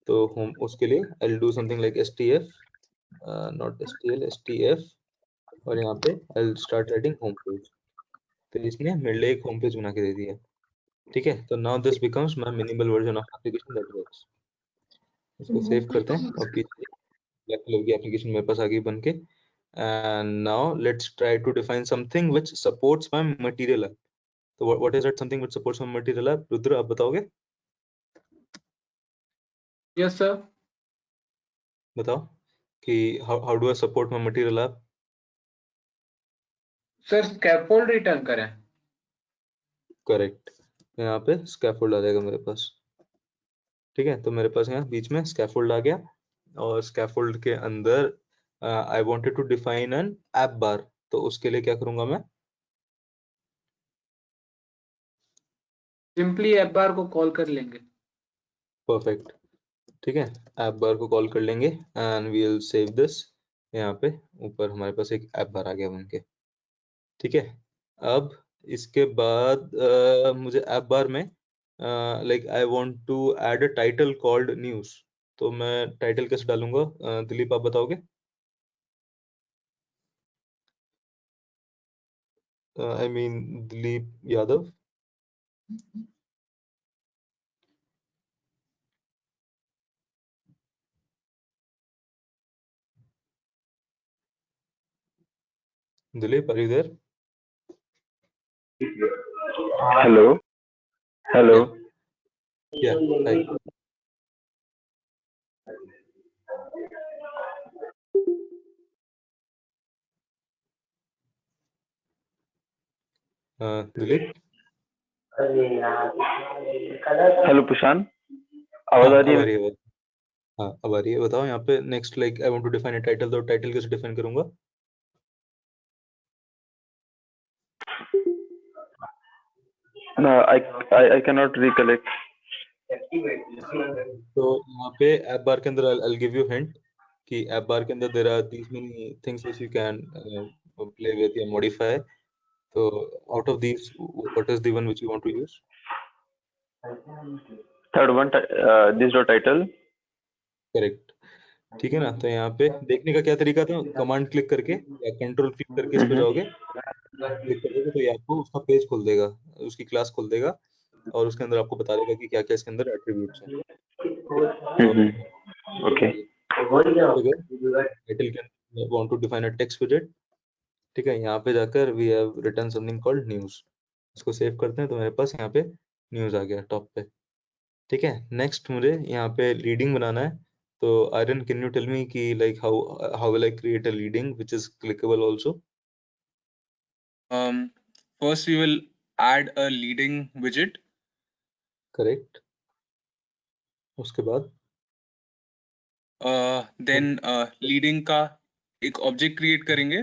S2: तो home उसके लिए I'll do something like stf, not stl, stf, और यहाँ पे I'll start writing home page। तो इसने मेरे लिए एक होम पेज बना के दे दिया। ठीक है, तो now this becomes my minimal version of application that works। इसको सेव करते हैं और पीछे ब्लैक कलर की एप्लीकेशन मेरे पास आ गई बन के। And now let's try to define something which supports my material app। तो what is that something which supports my material app? Rudra आप बताओगे?
S3: Yes sir.
S2: बताओ कि how do I support my material app?
S3: Sir scaffold return करें।
S2: करेक्ट, यहाँ पे स्कैफोल्ड आ जाएगा मेरे पास। ठीक है, तो मेरे पास यहाँ बीच में स्कैफोल्ड आ गया, और स्कैफोल्ड के अंदर I wanted to define an app bar. तो उसके लिए क्या करूंगा मैं?
S3: सिंपली ऐप बार को कॉल कर लेंगे।
S2: परफेक्ट, ठीक है, ऐप बार को कॉल कर लेंगे and we will save this. यहाँ पे ऊपर हमारे पास एक ऐप बार आ गया बनके। ठीक है, अब इसके बाद मुझे ऐप बार में like I want to add a title called news, तो मैं टाइटल कैसे डालूंगा? दिलीप आप बताओगे? I mean Dilip Yadav. Dilip, are you there?
S7: Hello. Hello.
S2: या हाय। Dilip,
S7: Hello, Pushan.
S2: हाँ
S7: आवाज आ
S2: अब
S7: रही
S2: आ
S7: है?
S2: रही है। हाँ अब आ रही है। बताओ यहाँ पे next like I want to define a title, तो टाइटल कैसे डिफाइन करूंगा?
S7: No, I cannot recollect.
S2: तो यहाँ पे ऐप बार के अंदर I'll give you hint कि ऐप बार के अंदर there are these many things which you can play with या modify. So out of these, what is the one which you want to use?
S7: Third one, this dot title.
S2: Correct, ठीक है ना? तो यहाँ पे देखने का क्या तरीका था? कमांड क्लिक करके या कंट्रोल क्लिक करके इस पे जाओगे, क्लिक करोगे तो ये आपको उसका पेज खोल देगा, उसकी क्लास खोल देगा और उसके अंदर आपको बता देगा कि क्या क्या इसके अंदर एट्रीब्यूट्स हैं। तो
S7: Okay.
S2: टाइटल के अंदर want to define a text विजेट, ठीक है? यहाँ पे जाकर we have written something called news, इसको सेव करते हैं तो मेरे पास यहाँ पे न्यूज़ आ गया टॉप पे, ठीक है? नेक्स्ट मुझे यहाँ पे लीडिंग बनाना है, तो Aryan can you tell me कि like how will I create a leading which is clickable also?
S4: First we will add a leading widget.
S2: Correct, उसके बाद
S4: Then leading का एक ऑब्जेक्ट क्रिएट करेंगे.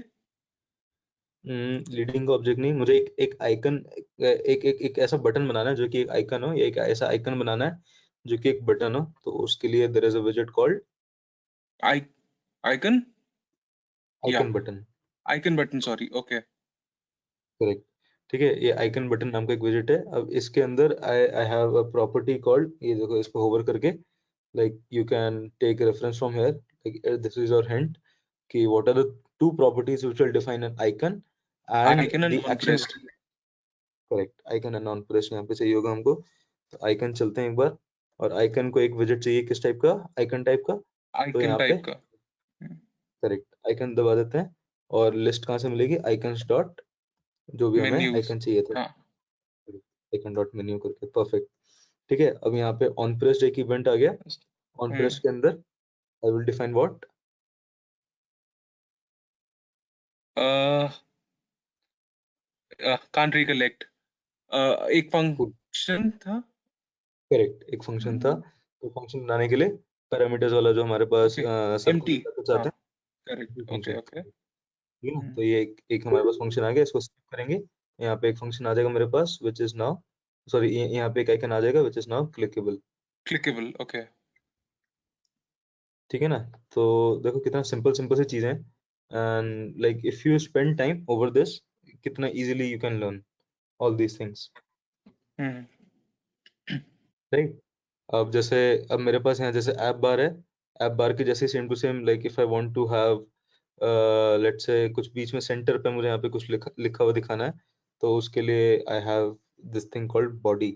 S2: लीडिंग का ऑब्जेक्ट नहीं, मुझे एक आइकन, एक ऐसा बटन बनाना है जो कि एक आइकन हो, या एक ऐसा आइकन बनाना है जो कि एक बटन हो, तो उसके लिए देयर इज अ विजेट called
S4: Icon?
S2: Icon button.
S4: Icon button, sorry. Okay.
S2: Correct, ठीक है? ये आइकन बटन नाम का एक विजेट है। अब इसके अंदर I have a property called, ये देखो इस पे होवर करके like you can take reference from here, like this is your hint कि what are the two properties which will define an icon and
S4: Icon and
S2: the action.
S4: non-pressed.
S2: Correct, icon and non press यहाँ पे चाहिए होगा हमको, तो आइकन चलते हैं एक बार, और आइकन को एक विजेट चाहिए किस टाइप का? आइकन टाइप का। तो
S4: Icon
S2: यहाँ पे
S4: type का.
S2: करेक्ट आइकन दबा देते हैं, और लिस्ट कहाँ से मिलेगी? आइकन्स डॉट जो भी हमें
S4: Menus.
S2: आइकन चाहिए थे,
S4: हाँ.
S2: आइकन डॉट मेन्यू करके, परफेक्ट, ठीक है? अब यहाँ पे ऑन प्रेस्ड एक इवेंट आ गया, ऑन प्रेस्ड के अंदर I will define what?
S4: Can't recollect. एक फंक्शन था.
S2: करेक्ट, एक फंक्शन था, तो फंक्शन बनाने के लिए पैरामीटर्स वाला जो हमारे पास
S4: Okay.
S2: सब
S4: Empty.
S2: चाहते हैं
S4: Correct.
S2: Function,
S4: Okay.
S2: ठीक है ना? तो ये एक हमारे पास फंक्शन आ गया, इसको सेव करेंगे। यहाँ पे एक फंक्शन आ जाएगा मेरे पास विच इज नाउ, सॉरी यहाँ पे एक आइकन आ जाएगा which is now clickable,
S4: Clickable. Okay.
S2: ठीक है ना? तो देखो कितना सिंपल सिंपल सी चीजें हैं, and like if you spend time over this, कितना easily you can learn all these things, right? अब जैसे अब मेरे पास यहाँ जैसे ऐप बार है, ऐप बार के जैसे same to same, like if I want to have let's say कुछ बीच में सेंटर पे मुझे यहाँ पे कुछ लिखा हुआ दिखाना है, तो उसके लिए आई have this thing called body,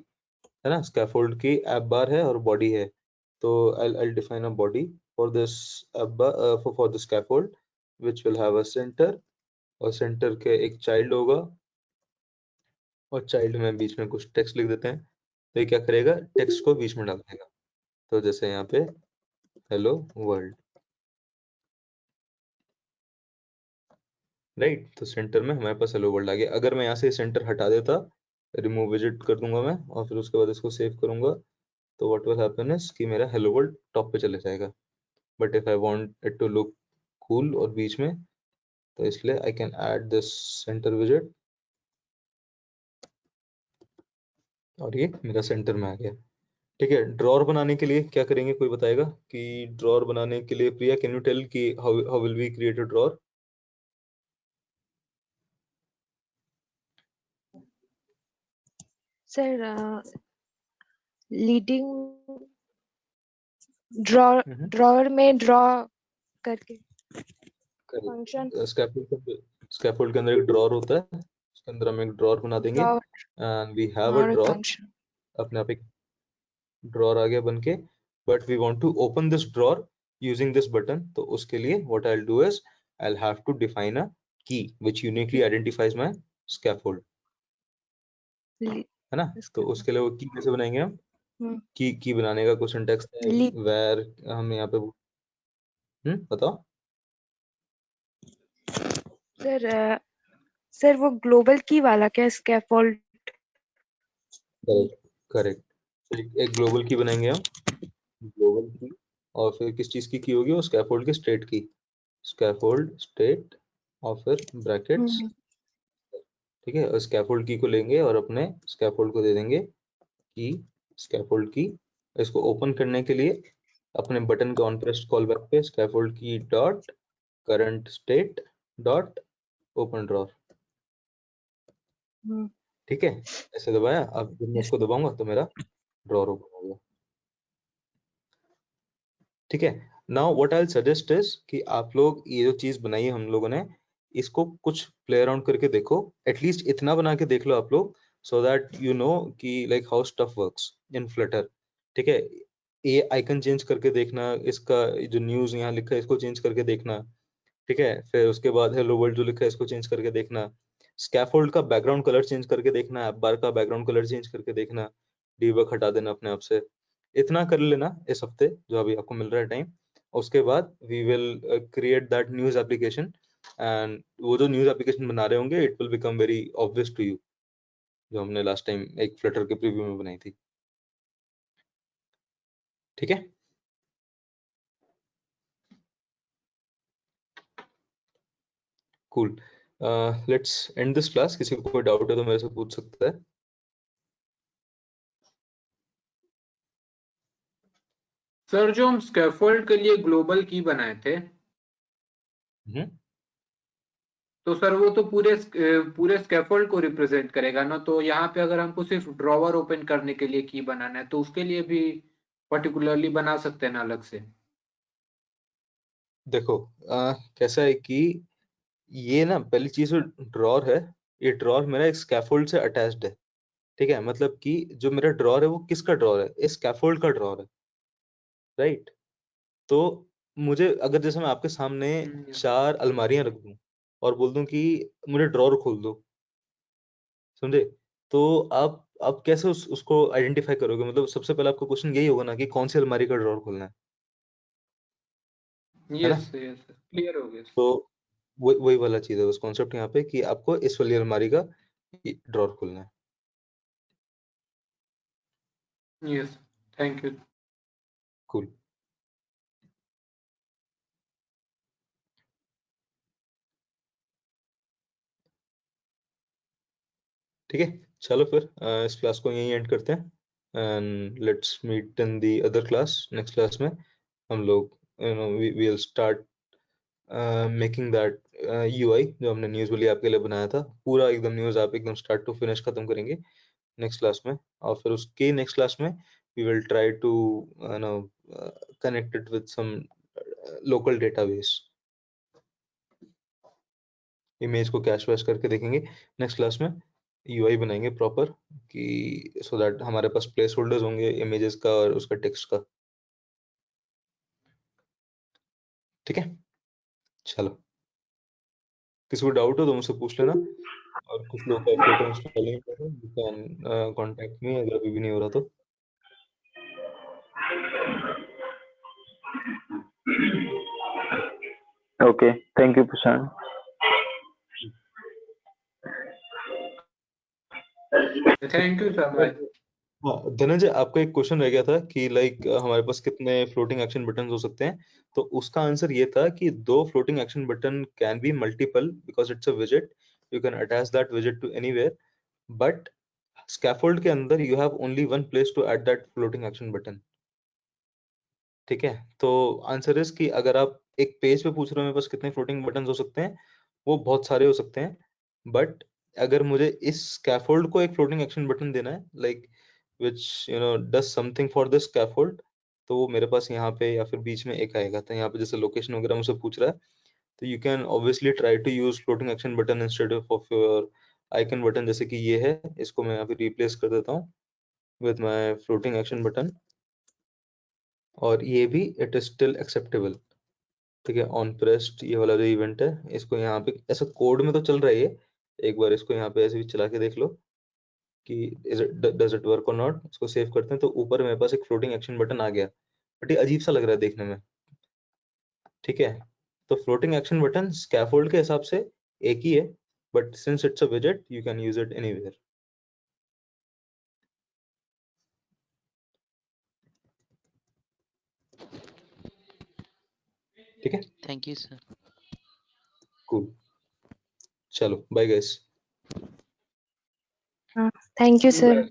S2: है ना? स्कैफोल्ड की ऐप बार है और बॉडी है, तो I'll define a body for this app bar, for the scaffold which will have a center, और सेंटर के एक चाइल्ड होगा, और चाइल्ड में बीच में कुछ टेक्स्ट लिख देते हैं, तो ये क्या करेगा? टेक्स्ट को बीच में डाल देगा, तो जैसे यहाँ पे हेलो वर्ल्ड, राइट? तो सेंटर में हमारे पास हेलो वर्ल्ड आ गया। अगर मैं यहाँ से सेंटर हटा देता, रिमूव विजिट कर दूंगा मैं, और फिर उसके बाद इसको सेव करूंगा, तो व्हाट विल हैपन इज कि मेरा हेलो वर्ल्ड टॉप पे चले जाएगा, but if I want it to look cool और बीच में, तो इसलिए I can add this center विजिट, और ये मेरा सेंटर में आ गया, ठीक है? ड्रॉर बनाने के लिए क्या करेंगे, कोई बताएगा कि ड्रॉर बनाने के लिए? प्रिया कैन यू टेल कि how will we create a drawer?
S8: Sir leading drawer में ड्रॉ करके फंक्शन
S2: स्कैफोल्ड के अंदर एक ड्रॉअर होता है, उसके अंदर हम एक ड्रॉअर बना देंगे and we have a drawer,
S8: function
S2: अपने आप एक ड्रॉअर आ गया बन के, but we want to open this drawer using this button. तो उसके लिए what I will do is I will have to define a key which uniquely identifies my scaffold, है ना। तो उसके लिए वो की कैसे बनाएंगे हम, की बनाने का कुछ सिंटैक्स है, वेयर हम यहाँ पे बताओ
S8: सर वो ग्लोबल की वाला क्या स्कैफोल्ड?
S2: करेक्ट एक ग्लोबल की बनाएंगे हम, ग्लोबल की, और फिर किस चीज की होगी वो, स्कैफोल्ड के स्टेट की, स्कैफोल्ड स्टेट और फिर ब्रैकेट्स, ठीक है। और स्कैफोल्ड की को लेंगे और अपने स्कैफोल्ड को दे देंगे की, स्कैफोल्ड की। इसको ओपन करने के लिए अपने बटन का ऑन प्रेस कॉल बैक पे स्कैफोल्ड की dot current state dot open drawer, ठीक है। ऐसे दबाया, अब जब मैं इसको दबाऊंगा तो मेरा ड्रॉअर ओपन हो गया, ठीक है। Now what I will suggest is कि आप लोग ये जो चीज बनाई है हम लोगों ने, इसको कुछ प्ले अराउंड करके देखो, एटलीस्ट इतना बना के देख लो आप लोग, सो दैट यू नो कि like how stuff works in Flutter, ठीक है। ये आइकन चेंज करके देखना, इसका जो न्यूज यहाँ लिखा है इसको चेंज करके देखना, ठीक है। फिर उसके बाद हेलो वर्ल्ड जो लिखा है इसको चेंज करके देखना, स्कैफोल्ड का बैकग्राउंड कलर चेंज करके देखना, ऐप बार का बैकग्राउंड कलर चेंज करके देखना, डीबग हटा देना अपने आप से। इतना कर लेना इस हफ्ते जो अभी आपको मिल रहा है टाइम। उसके बाद we will create that news application, and वो जो न्यूज एप्लीकेशन बना रहे होंगे it will become very obvious to you, जो हमने लास्ट टाइम एक फ्लटर के प्रीव्यू में बनाई थी, ठीक है। Cool, let's end this class. किसी को कोई डाउट है तो मेरे से पूछ सकता है।
S3: सर जो हम स्कैफोल्ड के लिए ग्लोबल की बनाए थे, तो सर वो तो पूरे स्कैफोल्ड को रिप्रेजेंट करेगा ना, तो यहाँ पे अगर हमको सिर्फ ड्रॉवर ओपन करने के लिए की बनाना है तो उसके लिए भी पर्टिकुलरली बना सकते हैं ना अलग से?
S2: देखो कैसा है कि ये ना पहली चीज ड्रॉर है, ये ड्रॉर मेरा एक स्कैफोल्ड से अटैच्ड है, ठीक है। मतलब कि जो मेरा ड्रॉर है वो किसका ड्रॉर है, इस स्कैफोल्ड का ड्रॉर है, राइट। तो मुझे अगर जैसे मैं आपके सामने 4 अलमारियां रख दूं और बोल दूं कि मुझे ड्रॉर खोल दो, समझे, तो आप कैसे उसको आइडेंटिफाई करोगे। मतलब सबसे पहले आपका क्वेश्चन यही होगा ना कि कौन सी अलमारी का ड्रॉर खोलना है ना।
S3: यस यस क्लियर हो गया।
S2: तो वही वाला चीज है उस कॉन्सेप्ट यहाँ पे कि आपको इस वाली अलमारी का ड्रॉर खोलना है।
S3: Yes thank you.
S2: कूल, ठीक है। चलो फिर इस क्लास को यहीं एंड करते हैं and let's meet in the other class. Next class में हम लोग we will start making that UI जो हमने न्यूज़ वाली ऐप के लिए बनाया था, पूरा एकदम न्यूज़ ऐप एकदम स्टार्ट टू फिनिश खत्म करेंगे नेक्स्ट क्लास में। और फिर उसके नेक्स्ट क्लास में we will try to no connect it with some local database, image को कैश वैश करके देखेंगे नेक्स्ट क्लास में। यूआई बनाएंगे प्रॉपर कि सो दैट हमारे पास प्लेस होल्डर्स होंगे इमेजेस का और उसका टेक्स्ट का, ठीक है। चलो किसी को डाउट हो तो मुझसे पूछ लेना, और कुछ लोग का फ्लटर इंस्टॉल नहीं कर रहे, यू कैन कांटेक्ट मी अगर अभी भी नहीं हो रहा तो।
S7: Okay, thank you, Prashant.
S3: Thank you sir. Bye.
S2: हाँ धनंजय, आपका एक क्वेश्चन रह गया था कि लाइक हमारे पास कितने फ्लोटिंग एक्शन बटन हो सकते हैं। तो उसका आंसर ये था कि 2 floating action button can be multiple because it's a विजेट, you can attach that विजेट to anywhere, but scaffold के अंदर you have only one place to add that floating action button, ठीक है। तो आंसर इज कि अगर आप एक पेज पे पूछ रहे हो मेरे पास कितने फ्लोटिंग बटन हो सकते हैं, वो बहुत सारे हो सकते हैं, बट अगर मुझे इस स्कैफोल्ड को एक फ्लोटिंग एक्शन बटन देना है like which does something for this scaffold, तो वो मेरे पास यहाँ पे या फिर बीच में एक आएगा। तो यहाँ पे जैसे लोकेशन वगैरह मुझसे पूछ रहा है, तो you can obviously try to use floating action button instead of your icon button, जैसे कि ये है, इसको मैं यहाँ पे रिप्लेस कर देता हूँ with my floating action button, और ये भी इट इज स्टिल एक्सेप्टेबल। ठीक है, ऑन प्रेस्ड ये वाला जो इवेंट है, इसको यहाँ पे ऐसा कोड में तो चल रहा है ये, एक बार इसको यहाँ पे ऐसे भी चला के देख लो कि डज इट वर्क और नॉट। इसको सेव करते हैं, तो ऊपर मेरे पास एक फ्लोटिंग एक्शन बटन आ गया, बट ये अजीब सा लग रहा है देखने में। ठीक है, तो फ्लोटिंग एक्शन बटन स्कैफोल्ड के हिसाब से एक ही है, बट सिंस इट्स अ विजेट you can use it anywhere. ठीक है,
S5: थैंक यू सर।
S2: कूल, चलो बाय गाइस।
S8: हाँ, थैंक यू सर।